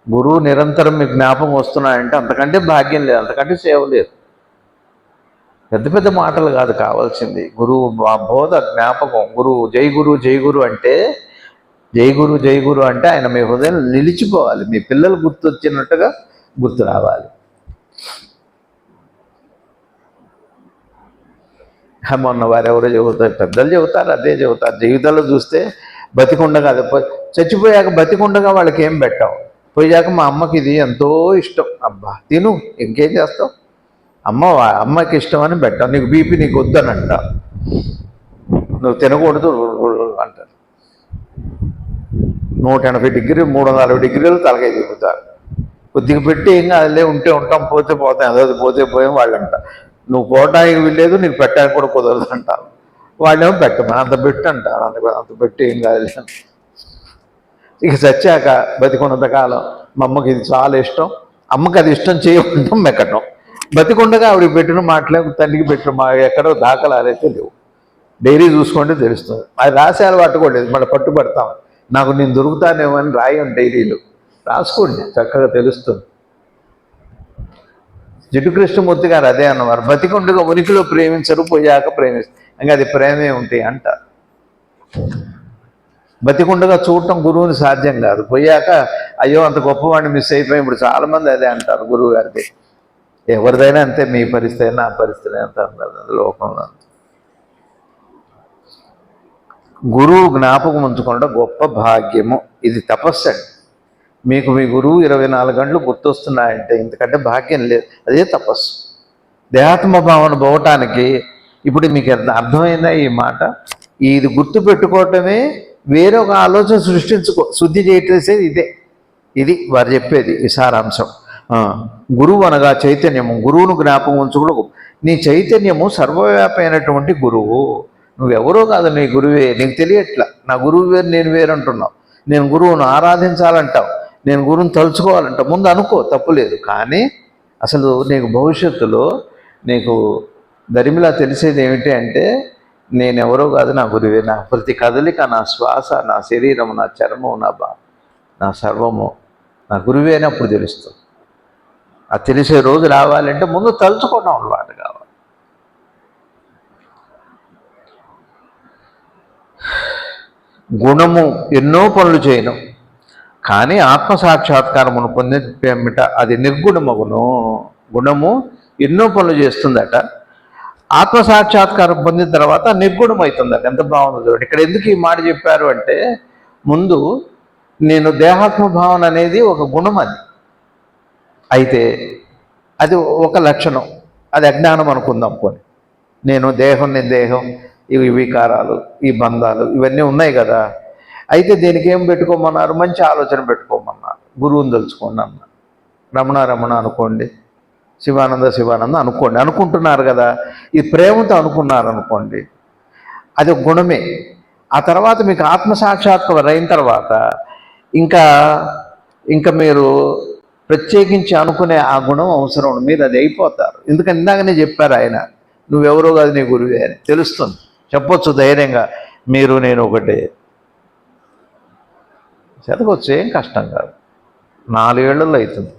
గురువు నిరంతరం మీకు జ్ఞాపకం వస్తున్నాయంటే అంతకంటే భాగ్యం లేదు, అంతకంటే సేవ లేదు. పెద్ద పెద్ద మాటలు కాదు కావాల్సింది, గురువు బోధ జ్ఞాపకం. గురువు జై గురు అంటే, జై గురు అంటే ఆయన మీ హృదయం నిలిచిపోవాలి. మీ పిల్లలు గుర్తొచ్చినట్టుగా గుర్తు రావాలి. మొన్న వారెవరో చెబుతారు, పెద్దలు చెబుతారు, అదే చెబుతారు. జీవితంలో చూస్తే బతికుండగా, అది చచ్చిపోయాక బతికుండగా వాళ్ళకి ఏం పెట్టావు, పోయాక మా అమ్మకి ఇది ఎంతో ఇష్టం, అబ్బా తిను, ఇంకేం చేస్తావు, అమ్మకి ఇష్టం అని పెట్టావు, నీకు బీపీ నీకు వద్దని అంటావు, నువ్వు తినకూడదు అంటారు. 180 డిగ్రీలు 360 డిగ్రీలు తలకాయ తిప్పుతారు. కొద్దిగా పెట్టి ఏం కాదులే, ఉంటే ఉంటాం, పోతే పోతాం, అదే పోతే పోయాం వాళ్ళు అంట. నువ్వు పోవటానికి వెళ్ళలేదు, నీకు పెట్టడానికి కూడా కుదరదు అంటారు. వాళ్ళేమో పెట్టమని అంత పెట్టు అంటారు. అంత పెట్టి ఏం కాదులే. ఇక చచ్చాక బతికున్నంత కాలం మా అమ్మకి ఇది చాలా ఇష్టం, అమ్మకి అది ఇష్టం చేయకుంటాం మెక్కటం. బతికుండగా ఆవిడకి పెట్టిన మాటలే తండ్రికి పెట్టిన ఎక్కడో దాఖలాలైతే లేవు. డైరీ చూసుకుంటే తెలుస్తుంది. అది రాసే అలవాటు కూడా లేదు, మళ్ళీ పట్టుబడతాం. నాకు నేను దొరుకుతానేమో అని రాయం డైరీలు, రాసుకోండి, చక్కగా తెలుస్తుంది. జిడ్డు కృష్ణమూర్తి గారు అదే అన్నవారు, బతికుండగా ఉనికిలో ప్రేమించరు, పోయాక ప్రేమిస్తారు. ఇంకా అది ప్రేమే ఉంటాయి అంట. బతికుండగా చూడటం గురువుని సాధ్యం కాదు, పోయాక అయ్యో అంత గొప్పవాడిని మిస్ అయిపోయి. ఇప్పుడు చాలామంది అదే అంటారు గురువు గారిది. ఎవరిదైనా అంతే, మీ పరిస్థితి అయినా ఆ పరిస్థితి అంత అంటారు లోకంలో. గురువు జ్ఞాపకం ఉంచుకుంటే గొప్ప భాగ్యము, ఇది తపస్సు అండి. మీకు మీ గురువు 24 గంటలు గుర్తొస్తున్నాయంటే ఇంతకంటే భాగ్యం లేదు, అదే తపస్సు. దేహాత్మ భావన పోవటానికి ఇప్పుడు మీకు అర్థమైందా ఈ మాట? ఇది గుర్తు పెట్టుకోవటమే వేరొక ఆలోచన శుద్ధి చేయటేసేది ఇదే. ఇది వారు చెప్పేది ఈ సారాంశం. గురువు అనగా చైతన్యము, గురువును జ్ఞాపకం ఉంచుకోవడం. నీ చైతన్యము సర్వవ్యాపైనటువంటి గురువు. నువ్వెవరో కాదు, నీ గురువే. నీకు తెలియట్లా, నా గురువు వేరు నేను వేరు అంటున్నావు. నేను గురువును ఆరాధించాలంటావు, నేను గురువుని తలుచుకోవాలంటావు. ముందు అనుకో, తప్పులేదు. కానీ అసలు నీకు భవిష్యత్తులో నీకు దరిమిలా తెలిసేది ఏమిటి అంటే, నేనెవరో కాదు, నా గురువే. నా ప్రతి కదలిక, నా శ్వాస, నా శరీరం, నా చర్మం, నా సర్వము నా గురువే అని అప్పుడు తెలుస్తుంది. ఆ తెలిసే రోజు రావాలంటే ముందు తలుచుకోవడం అలవాటు కావాలి. గుణము ఎన్నో పనులు చేయను, కానీ ఆత్మసాక్షాత్కారమును పొందిట అది నిర్గుణమగును. గుణము ఎన్నో పనులు చేస్తుందట, ఆత్మసాక్షాత్కారం పొందిన తర్వాత నిర్గుణం అవుతుందట. ఎంత బాగుందో చూడండి. ఇక్కడ ఎందుకు ఈ మాట చెప్పారు అంటే, ముందు నేను దేహాత్మ భావన అనేది ఒక గుణం, అది అయితే అది ఒక లక్షణం, అది అజ్ఞానం అనుకుందాం. పోనీ నేను దేహం, ఇవి వికారాలు, ఈ బంధాలు ఇవన్నీ ఉన్నాయి కదా. అయితే దీనికి ఏం పెట్టుకోమన్నారు? మంచి ఆలోచన పెట్టుకోమన్నారు. గురువుని తెలుసుకోండి అన్నారు. రమణ అనుకోండి, శివానంద అనుకోండి. అనుకుంటున్నారు కదా, ఇది ప్రేమతో అనుకున్నారు అనుకోండి, అది ఒక గుణమే. ఆ తర్వాత మీకు ఆత్మసాక్షాత్కారం అయిన తర్వాత ఇంకా మీరు ప్రత్యేకించి అనుకునే ఆ గుణం అవసరం, మీరు అది అయిపోతారు. ఎందుకంటే ఇందాకనే చెప్పారు ఆయన, నువ్వెవరో కాదు, నీ గురువే అని తెలుస్తుంది. చెప్పొచ్చు ధైర్యంగా, మీరు నేను ఒకటే. చదవచ్చు, ఏం కష్టం కాదు, 4 ఏళ్లలో అవుతుంది.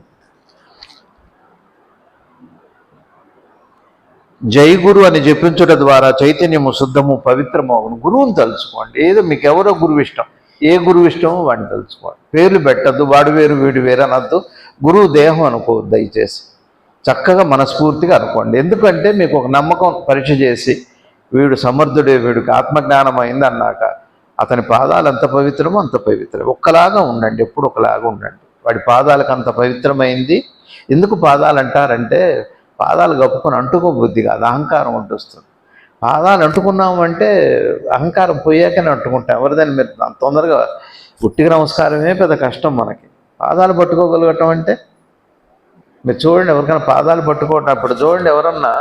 జై గురు అని జపించుట ద్వారా చైతన్యము శుద్ధము పవిత్రము అవును. గురువుని తలుచుకోండి. ఏదో మీకు ఎవరో గురువు ఇష్టం, ఏ గురువు ఇష్టమో వాడిని తలుచుకోండి. పేర్లు పెట్టద్దు, వాడు వేరు వీడు వేరు అనద్దు. గురువు దేహం అనుకోవద్దు దయచేసి. చక్కగా మనస్ఫూర్తిగా అనుకోండి. ఎందుకంటే మీకు ఒక నమ్మకం పరీక్ష చేసి, వీడు సమర్థుడే, వీడికి ఆత్మజ్ఞానం అయింది అన్నాక అతని పాదాలు ఎంత పవిత్రమో అంత పవిత్రం. ఒక్కలాగా ఉండండి, ఎప్పుడు ఒకలాగా ఉండండి. వాడి పాదాలకు అంత పవిత్రమైంది. ఎందుకు పాదాలు అంటారంటే, పాదాలు కప్పుకొని అంటుకో బుద్ధి కాదు, అహంకారం వస్తుంది. పాదాలు అంటుకున్నామంటే అహంకారం పోయాకనే అంటుకుంటాం. ఎవరిదని మీరు తొందరగా గుట్టిగా నమస్కారమే పెద్ద కష్టం మనకి. పాదాలు పట్టుకోగలగటం అంటే మీరు చూడండి, ఎవరికైనా పాదాలు పట్టుకోవటం. అప్పుడు చూడండి, ఎవరన్నా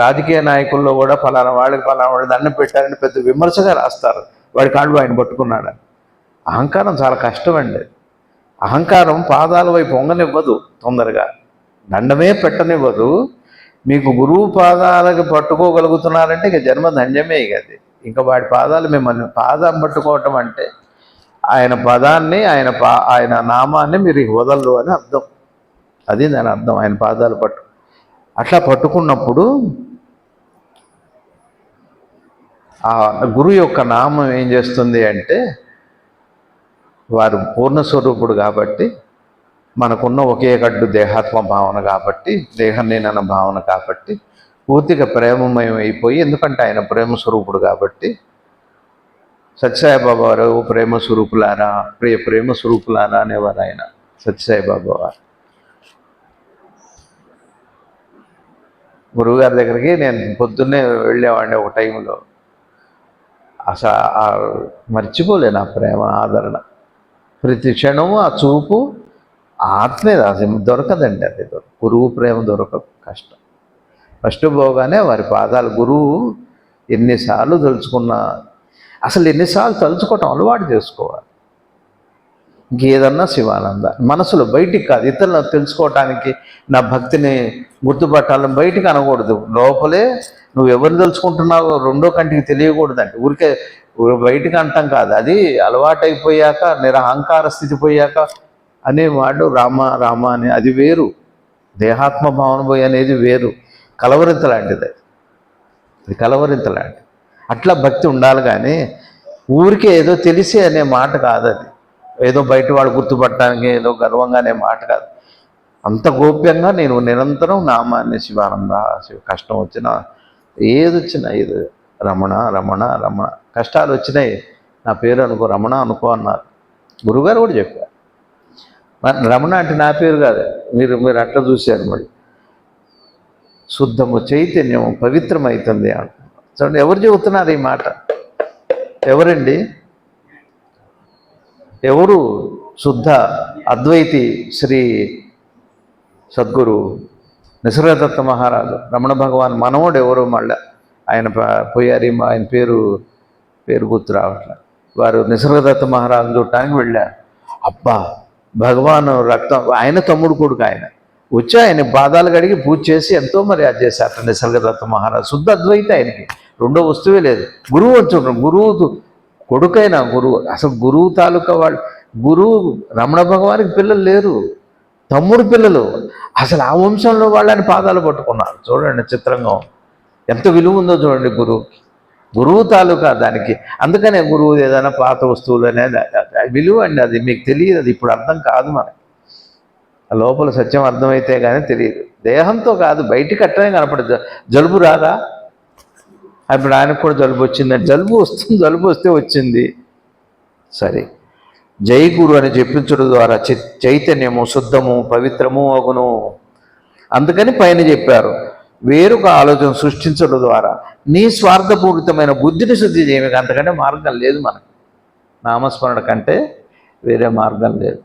రాజకీయ నాయకుల్లో కూడా ఫలానా వాళ్ళకి ఫలానా వాడి దండం పెట్టారని పెద్ద విమర్శగా రాస్తారు, వాడి కాళ్ళు ఆయన పట్టుకున్నాడని. అహంకారం చాలా కష్టం అండి. అహంకారం పాదాల వైపు వంగనివ్వదు, తొందరగా దండమే పెట్టనివ్వదు. మీకు గురువు పాదాలకు పట్టుకోగలుగుతున్నారంటే ఇక జన్మ ధన్యమే. ఇక అది ఇంకా వాడి పాదాలు మిమ్మల్ని పాదం పట్టుకోవటం అంటే ఆయన పదాన్ని ఆయన నామాన్ని మీరు వదలరు అని అర్థం. అది దాని అర్థం, ఆయన పాదాలు అట్లా పట్టుకున్నప్పుడు ఆ గురువు యొక్క నామం ఏం చేస్తుంది అంటే, వారు పూర్ణస్వరూపుడు కాబట్టి, మనకున్న ఒకే గడ్డు దేహాత్మ భావన కాబట్టి, దేహనేనన్న భావన కాబట్టి పూర్తిగా ప్రేమమయం అయిపోయి, ఎందుకంటే ఆయన ప్రేమ స్వరూపుడు కాబట్టి, సత్యసాయిబాబా వారు ప్రేమ స్వరూపులారా, ప్రేమ స్వరూపులారా అనేవారు ఆయన సత్యసాయిబాబా వారు. గురువుగారి దగ్గరికి నేను పొద్దున్నే వెళ్ళేవాడిని ఒక టైంలో. అసలు మర్చిపోలేను ఆ ప్రేమ ఆదరణ. ప్రతి క్షణము ఆ చూపు ఆత్మే అసలు దొరకదండి. అది గురువు ప్రేమ దొరకదు, కష్టం. ఫస్ట్ పోగానే వారి పాదాలు, గురువు ఎన్నిసార్లు తలుచుకున్నా, అసలు ఎన్నిసార్లు తలుచుకోవటం అలవాటు చేసుకోవాలి. ఇంకేదన్నా శివానంద మనసులో, బయటికి కాదు. ఇతరులను తెలుసుకోవటానికి, నా భక్తిని గుర్తుపట్టాలని బయటికి అనకూడదు, లోపలే నువ్వు ఎవరిని తెలుసుకుంటున్నావో రెండో కంటికి తెలియకూడదండి. ఊరికే బయటికి అంటాం కాదు, అది అలవాటైపోయాక, నిరహంకార స్థితి పోయాక అనేవాడు రామ రామ అని, అది వేరు. దేహాత్మ భావన పోయి అనేది వేరు. కలవరింత లాంటిది అది, కలవరింత లాంటిది. అట్లా భక్తి ఉండాలి కానీ ఊరికే ఏదో తెలిసి అనే మాట కాదు అది. ఏదో బయట వాడు గుర్తుపట్టడానికి ఏదో గర్వంగా అనే మాట కాదు. అంత గోప్యంగా నేను నిరంతరం నామాన్ని శివానంద, కష్టం వచ్చినా ఏది వచ్చినా ఇది రమణ రమణ రమణ. కష్టాలు వచ్చినాయి, నా పేరు అనుకో, రమణ అనుకో అన్నారు. గురుగారు కూడా చెప్పారు. రమణ అంటే నా పేరు కాదు, మీరు అట్లా చూశారు. మరి శుద్ధము చైతన్యము పవిత్రమవుతుంది అంటున్నారు. చూడండి, ఎవరు చెబుతున్నారు ఈ మాట? ఎవరండి? ఎవరు? శుద్ధ అద్వైతి శ్రీ సద్గురు నిసర్గదత్త మహారాజు, రమణ భగవాన్ మనవడు. ఎవరు మళ్ళా ఆయన పోయారు, ఆయన పేరు గుర్తు రావట్లే. వారు నిసర్గదత్త మహారాజు చూడటానికి వెళ్ళారు. అబ్బా, భగవాన్ రక్తం, ఆయన తమ్ముడు కొడుకు. ఆయన వచ్చి ఆయన పాదాలు కడిగి పూజ చేసి ఎంతో మర్యాద చేశారు నిసర్గదత్త మహారాజు. శుద్ధ అద్వైతే, ఆయనకి రెండో వస్తువే లేదు. గురువు వచ్చుండ్రు, గురువు కొడుకైనా గురువు. అసలు గురువు తాలూకా వాళ్ళు, గురువు రమణ భగవానికి పిల్లలు లేరు, తమ్ముడు పిల్లలు. అసలు ఆ వంశంలో వాళ్ళని పాదాలు పట్టుకున్నారు. చూడండి చిత్రంగా ఎంత విలువ ఉందో చూడండి గురువు తాలూకా దానికి. అందుకనే గురువు ఏదైనా పాత వస్తువులు అనేది విలువ అండి. అది మీకు తెలియదు, అది ఇప్పుడు అర్థం కాదు. మనకి లోపల సత్యం అర్థమైతే కానీ తెలియదు. దేహంతో కాదు, బయటికి అట్టనే కనపడదు. జలుబు రాదా? ఇప్పుడు ఆయనకు కూడా జలుబు వచ్చిందని, జలుబు వస్తుంది, జలుబు వస్తే వచ్చింది సరే. జై గురు అని చెప్పించడం ద్వారా చైతన్యము శుద్ధము పవిత్రము అగును. అందుకని పైన చెప్పారు, వేరొక ఆలోచన సృష్టించడం ద్వారా నీ స్వార్థపూరితమైన బుద్ధిని శుద్ధి చేయడానికి అంతకంటే మార్గం లేదు మనకు. నామస్మరణ కంటే వేరే మార్గం లేదు.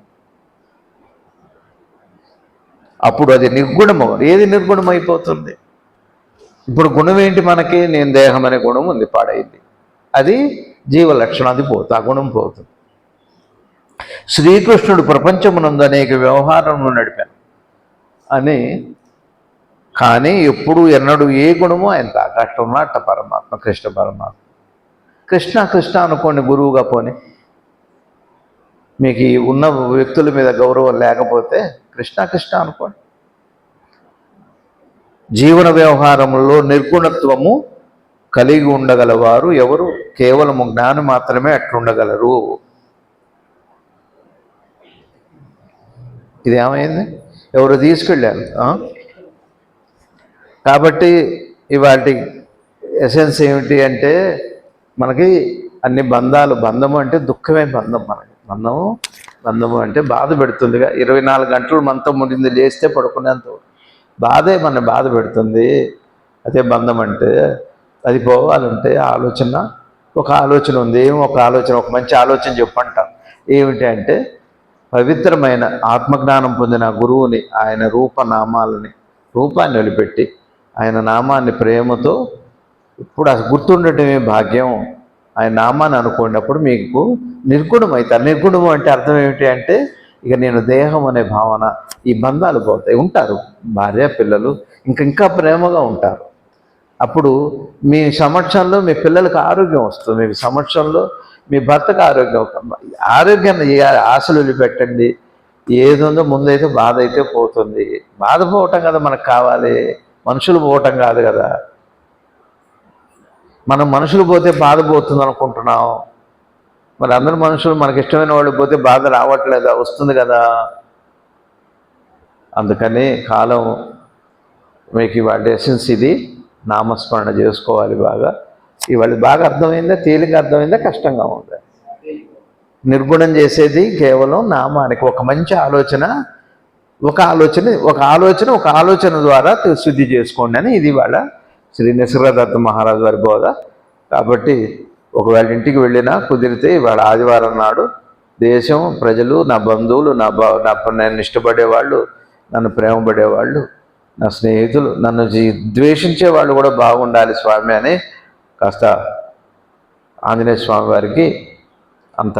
అప్పుడు అది నిర్గుణము. ఏది నిర్గుణమైపోతుంది? ఇప్పుడు గుణం ఏంటి మనకి? నేను దేహం అనే గుణం ఉంది, పాడైంది. అది జీవలక్షణం, అది పోతుంది, ఆ గుణం పోతుంది. శ్రీకృష్ణుడు ప్రపంచమునందు అనేక వ్యవహారములు నడిపాను అని, కానీ ఎప్పుడు ఎన్నడూ ఏ గుణమో ఆయన తాకట్టు ఉన్నట్ట పరమాత్మ, కృష్ణ పరమాత్మ. కృష్ణ కృష్ణ అనుకోండి గురువుగా. పోని మీకు ఉన్న వ్యక్తుల మీద గౌరవం లేకపోతే కృష్ణ కృష్ణ అనుకోండి. జీవన వ్యవహారంలో నిర్గుణత్వము కలిగి ఉండగలవారు ఎవరు? కేవలము జ్ఞానం మాత్రమే అట్లుండగలరు. ఇది ఏమైంది? ఎవరు తీసుకెళ్ళారు? కాబట్టి ఇవాటి ఎసెన్స్ ఏమిటి అంటే, మనకి అన్ని బంధాలు, బంధము అంటే దుఃఖమే బంధం. మనకి బంధము అంటే బాధ పెడుతుందిగా. 24 గంటలు మనతో ముడింది, లేస్తే పడుకునేంత బాధే మన బాధ పెడుతుంది. అదే బంధం అంటే. అది పోవాలంటే ఒక ఆలోచన ఉంది. ఒక మంచి ఆలోచన చెప్పంట. ఏమిటి అంటే, పవిత్రమైన ఆత్మజ్ఞానం పొందిన గురువుని, ఆయన రూపాన్ని వదిలిపెట్టి ఆయన నామాన్ని ప్రేమతో ఇప్పుడు అది గుర్తుండటమే భాగ్యం. ఆయన నామాన్ని అనుకున్నప్పుడు మీకు నిర్గుణం అవుతారు. నిర్గుణం అంటే అర్థం ఏమిటి అంటే, ఇక నేను దేహం అనే భావన, ఈ బంధాలు పోతాయి. ఉంటారు భార్య పిల్లలు, ఇంకా ప్రేమగా ఉంటారు. అప్పుడు మీ సమక్షంలో మీ పిల్లలకు ఆరోగ్యం వస్తుంది, మీ సమక్షంలో మీ భర్తకు ఆరోగ్యాన్ని ఆశలు వదిలిపెట్టండి. ఏది ఉందో ముందైతే బాధ అయితే పోతుంది. బాధ పోవటం కదా మనకు కావాలి, మనుషులు పోవటం కాదు కదా. మనం మనుషులు పోతే బాధ పోతుంది అనుకుంటున్నాం. మరి అందరు మనుషులు మనకి ఇష్టమైన వాళ్ళు పోతే బాధ రావట్లేదా? వస్తుంది కదా. అందుకని కాలం మీకు ఇవాళ ఎసెన్స్ ఇది. నామస్మరణ చేసుకోవాలి బాగా. ఇవాళ బాగా అర్థమైందా? తేలిక అర్థమైందా? కష్టంగా ఉందా? నిర్గుణం చేసేది కేవలం నామానికి. ఒక మంచి ఆలోచన, ఒక ఆలోచన ద్వారా శుద్ధి చేసుకోండి అని ఇది వాళ్ళ శ్రీ నిసర్గదత్త మహారాజు వారి బోధ. కాబట్టి ఒకవేళ ఇంటికి వెళ్ళినా కుదిరితే ఇవాళ ఆదివారం నాడు దేశం, ప్రజలు, నా బంధువులు, నన్ను ఇష్టపడేవాళ్ళు, నన్ను ప్రేమపడేవాళ్ళు, నా స్నేహితులు, నన్ను ద్వేషించే వాళ్ళు కూడా బాగుండాలి స్వామి అని కాస్త ఆంజనేయ స్వామి వారికి అంత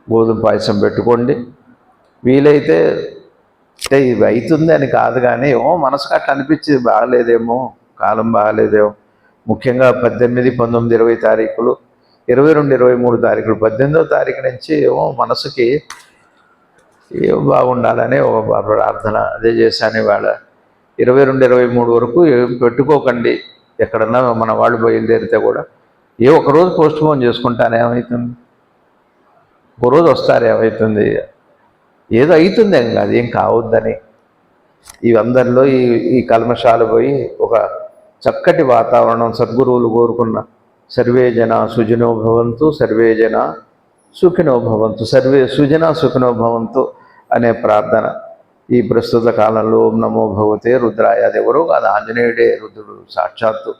గోధుమ పాయసం పెట్టుకోండి. వీలైతే అంటే ఇవి అవుతుంది అని కాదు, కానీ మనసుకు అట్లా అనిపించేది బాగలేదేమో, కాలం బాగలేదేమో. ముఖ్యంగా 18, 19, 20 తారీఖులు, 22, 23 తారీఖులు, 18వ తారీఖు నుంచి మనసుకి బాగుండాలని ఒక ప్రార్థన అదే చేశాను ఇవాళ. 22, 23 వరకు పెట్టుకోకండి. ఎక్కడన్నా మన వాళ్ళు బయలుదేరితే కూడా ఒకరోజు పోస్ట్ పోన్ చేసుకుంటాను, ఏమవుతుంది? ఒకరోజు వస్తారు, ఏమవుతుంది? ఏదో అవుతుంది, అది ఏం కావద్దని. ఇవందరిలో ఈ కల్మషాలు పోయి ఒక చక్కటి వాతావరణం సద్గురువులు కోరుకున్న సర్వే జన సుజనో భవంతు, సర్వే జన సుఖినో భవంతు, సర్వే సుజన సుఖినో భవంతు అనే ప్రార్థన ఈ ప్రస్తుత కాలంలో ఓం నమో భగవతే రుద్రాయ. అది ఎవరో కాదు, ఆంజనేయుడే రుద్రుడు సాక్షాత్తు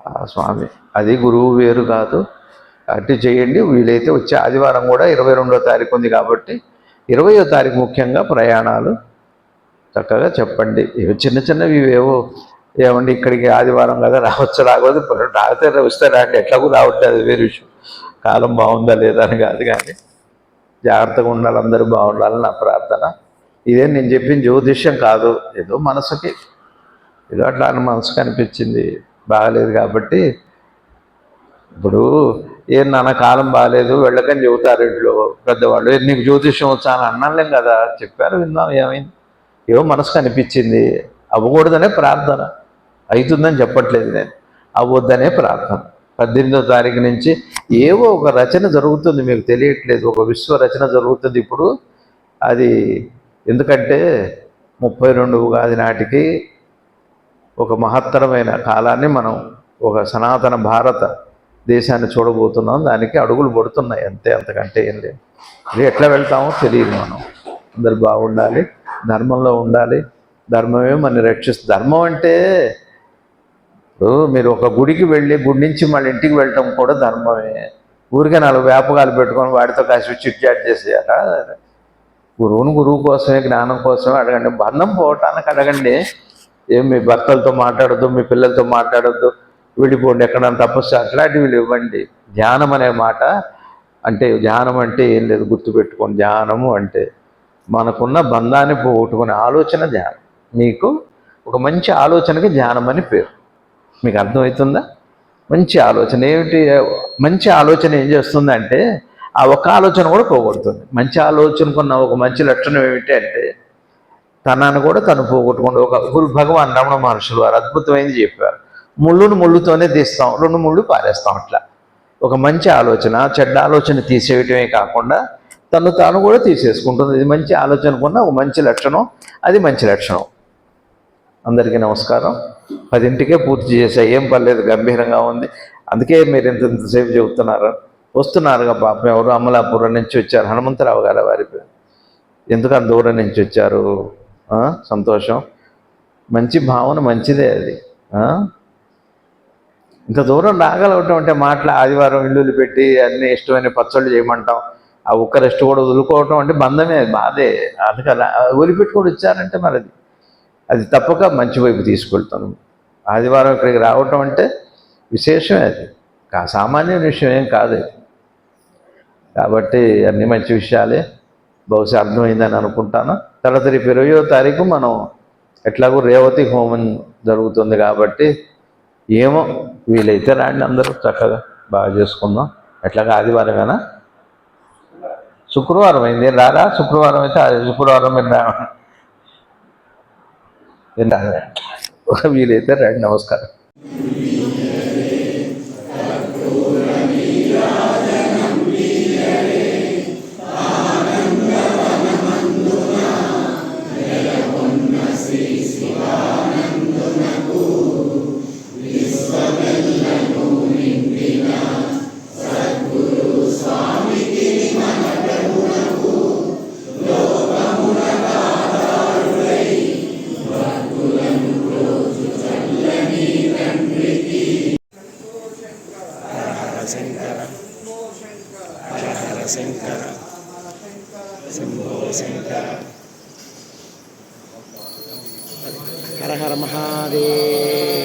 ఆ స్వామి. అది గురువు వేరు కాదు. అట్టి చేయండి. వీలైతే వచ్చే ఆదివారం కూడా 22వ తారీఖు ఉంది కాబట్టి 20వ తారీఖు ముఖ్యంగా ప్రయాణాలు చక్కగా చెప్పండి. ఇవి చిన్నవి ఏమండి ఇక్కడికి ఆదివారం కదా రాకూడదు, రాకపోతే వస్తారా అంటే ఎట్లాగూ రావట్లేదు, అది వేరే విషయం. కాలం బాగుందా లేదా అని కాదు, కానీ జాగ్రత్తగా ఉండాలి, అందరూ బాగుండాలని నా ప్రార్థన. ఇదే నేను చెప్పిన జ్యోతిష్యం కాదు, ఏదో మనసుకి ఏదో అట్లా మనసుకు అనిపించింది, బాగలేదు కాబట్టి. ఇప్పుడు నాన్న కాలం బాగాలేదు వెళ్ళకని చెబుతారు ఇంట్లో పెద్దవాళ్ళు. నీకు జ్యోతిష్యం వచ్చా అని అన్నాలేం కదా, చెప్పారు, విందాం, ఏమైంది? మనసుకు అనిపించింది, అవ్వకూడదనే ప్రార్థన. అవుతుందని చెప్పట్లేదు నేను, అవ్వద్దనే ప్రార్థన. 18వ తారీఖు నుంచి ఒక రచన జరుగుతుంది, మీకు తెలియట్లేదు, ఒక విశ్వ రచన జరుగుతుంది ఇప్పుడు. అది ఎందుకంటే 32 ఉగాది నాటికి ఒక మహత్తరమైన కాలాన్ని మనం ఒక సనాతన భారత దేశాన్ని చూడబోతున్నాం. దానికి అడుగులు పడుతున్నాయి అంతే, అంతకంటే ఏం లేదు. అది ఎట్లా వెళ్తామో తెలియదు. మనం అందరు బాగుండాలి, ధర్మంలో ఉండాలి. ధర్మమే మన రక్షిస్తుంది. ధర్మం అంటే మీరు ఒక గుడికి వెళ్ళి గుడి నుంచి మళ్ళీ ఇంటికి వెళ్ళటం కూడా ధర్మమే. ఊరికే 4 వ్యాపకాలు పెట్టుకొని వాడితో కాసి చిట్చాట్ చేసేయాలా? గురువు కోసమే, జ్ఞానం కోసమే అడగండి. బంధం పోవటానికి అడగండి. మీ భర్తలతో మాట్లాడద్దు, మీ పిల్లలతో మాట్లాడద్దు, విడిపోండి, ఎక్కడన్నా తపస్సు అట్లాంటివి ఇవ్వండి. ధ్యానం అనే మాట అంటే, ధ్యానం అంటే ఏం లేదు, గుర్తుపెట్టుకోండి. ధ్యానము అంటే మనకున్న బంధాన్ని పోగొట్టుకునే ఆలోచన ధ్యానం. మీకు ఒక మంచి ఆలోచనకి ధ్యానం అని పేరు. మీకు అర్థమవుతుందా? మంచి ఆలోచన ఏమిటి? మంచి ఆలోచన ఏం చేస్తుందంటే ఆ ఒక్క ఆలోచన కూడా పోగొడుతుంది. మంచి ఆలోచనకున్న ఒక మంచి లక్షణం ఏమిటి అంటే తనను కూడా తను పోగొట్టుకుంటూ ఒక భగవాన్ రమణ మహర్షులు వారు అద్భుతమైనది చెప్పారు. ముళ్ళుతోనే తీస్తాం, 2 ముళ్ళు పారేస్తాం. అట్లా ఒక మంచి ఆలోచన చెడ్డ ఆలోచన తీసేయటమే కాకుండా తను తాను కూడా తీసేసుకుంటుంది. ఇది మంచి ఆలోచనకున్న ఒక మంచి లక్షణం, అది మంచి లక్షణం. అందరికీ నమస్కారం. 10ంటికే పూర్తి చేసా, ఏం పర్లేదు, గంభీరంగా ఉంది. అందుకే మీరు ఇంతసేపు చెబుతున్నారు. వస్తున్నారుగా పాపం, ఎవరు అమలాపురం నుంచి వచ్చారు, హనుమంతరావు గారు వారి పేరు. ఎందుకు అంత దూరం నుంచి వచ్చారు? సంతోషం, మంచి భావన, మంచిదే అది. ఇంత దూరం రాగలగటం అంటే మాటలు, ఆదివారం ఇల్లులు పెట్టి అన్ని ఇష్టమైన పచ్చళ్ళు చేయమంటాం, ఆ ఒక్క రెస్ట్ కూడా వదులుకోవటం అంటే బంధమే, బాధే. అందుకని వదిలిపెట్టుకొని వచ్చారంటే మరి అది తప్పక మంచి వైపు తీసుకెళ్తాను. ఆదివారం ఇక్కడికి రావటం అంటే విశేషమే, అది సామాన్య విషయం ఏం కాదు. కాబట్టి అన్ని మంచి విషయాలే. బహుశా అర్థమైందని అనుకుంటాను. తర్వాత రేపు 20వ తారీఖు మనం ఎట్లాగో రేవతి హోమం జరుగుతుంది కాబట్టి ఏమో వీలైతే రాండి, అందరూ చక్కగా బాగా చేసుకుందాం. ఎట్లాగా ఆదివారమేనా, శుక్రవారం అయింది రారా? శుక్రవారం అయితే శుక్రవారం మీరు రా, వీలైతే రండి. నమస్కారం. శంకర హర శంకర శంభో శంకర. హర హర మహాదేవ్.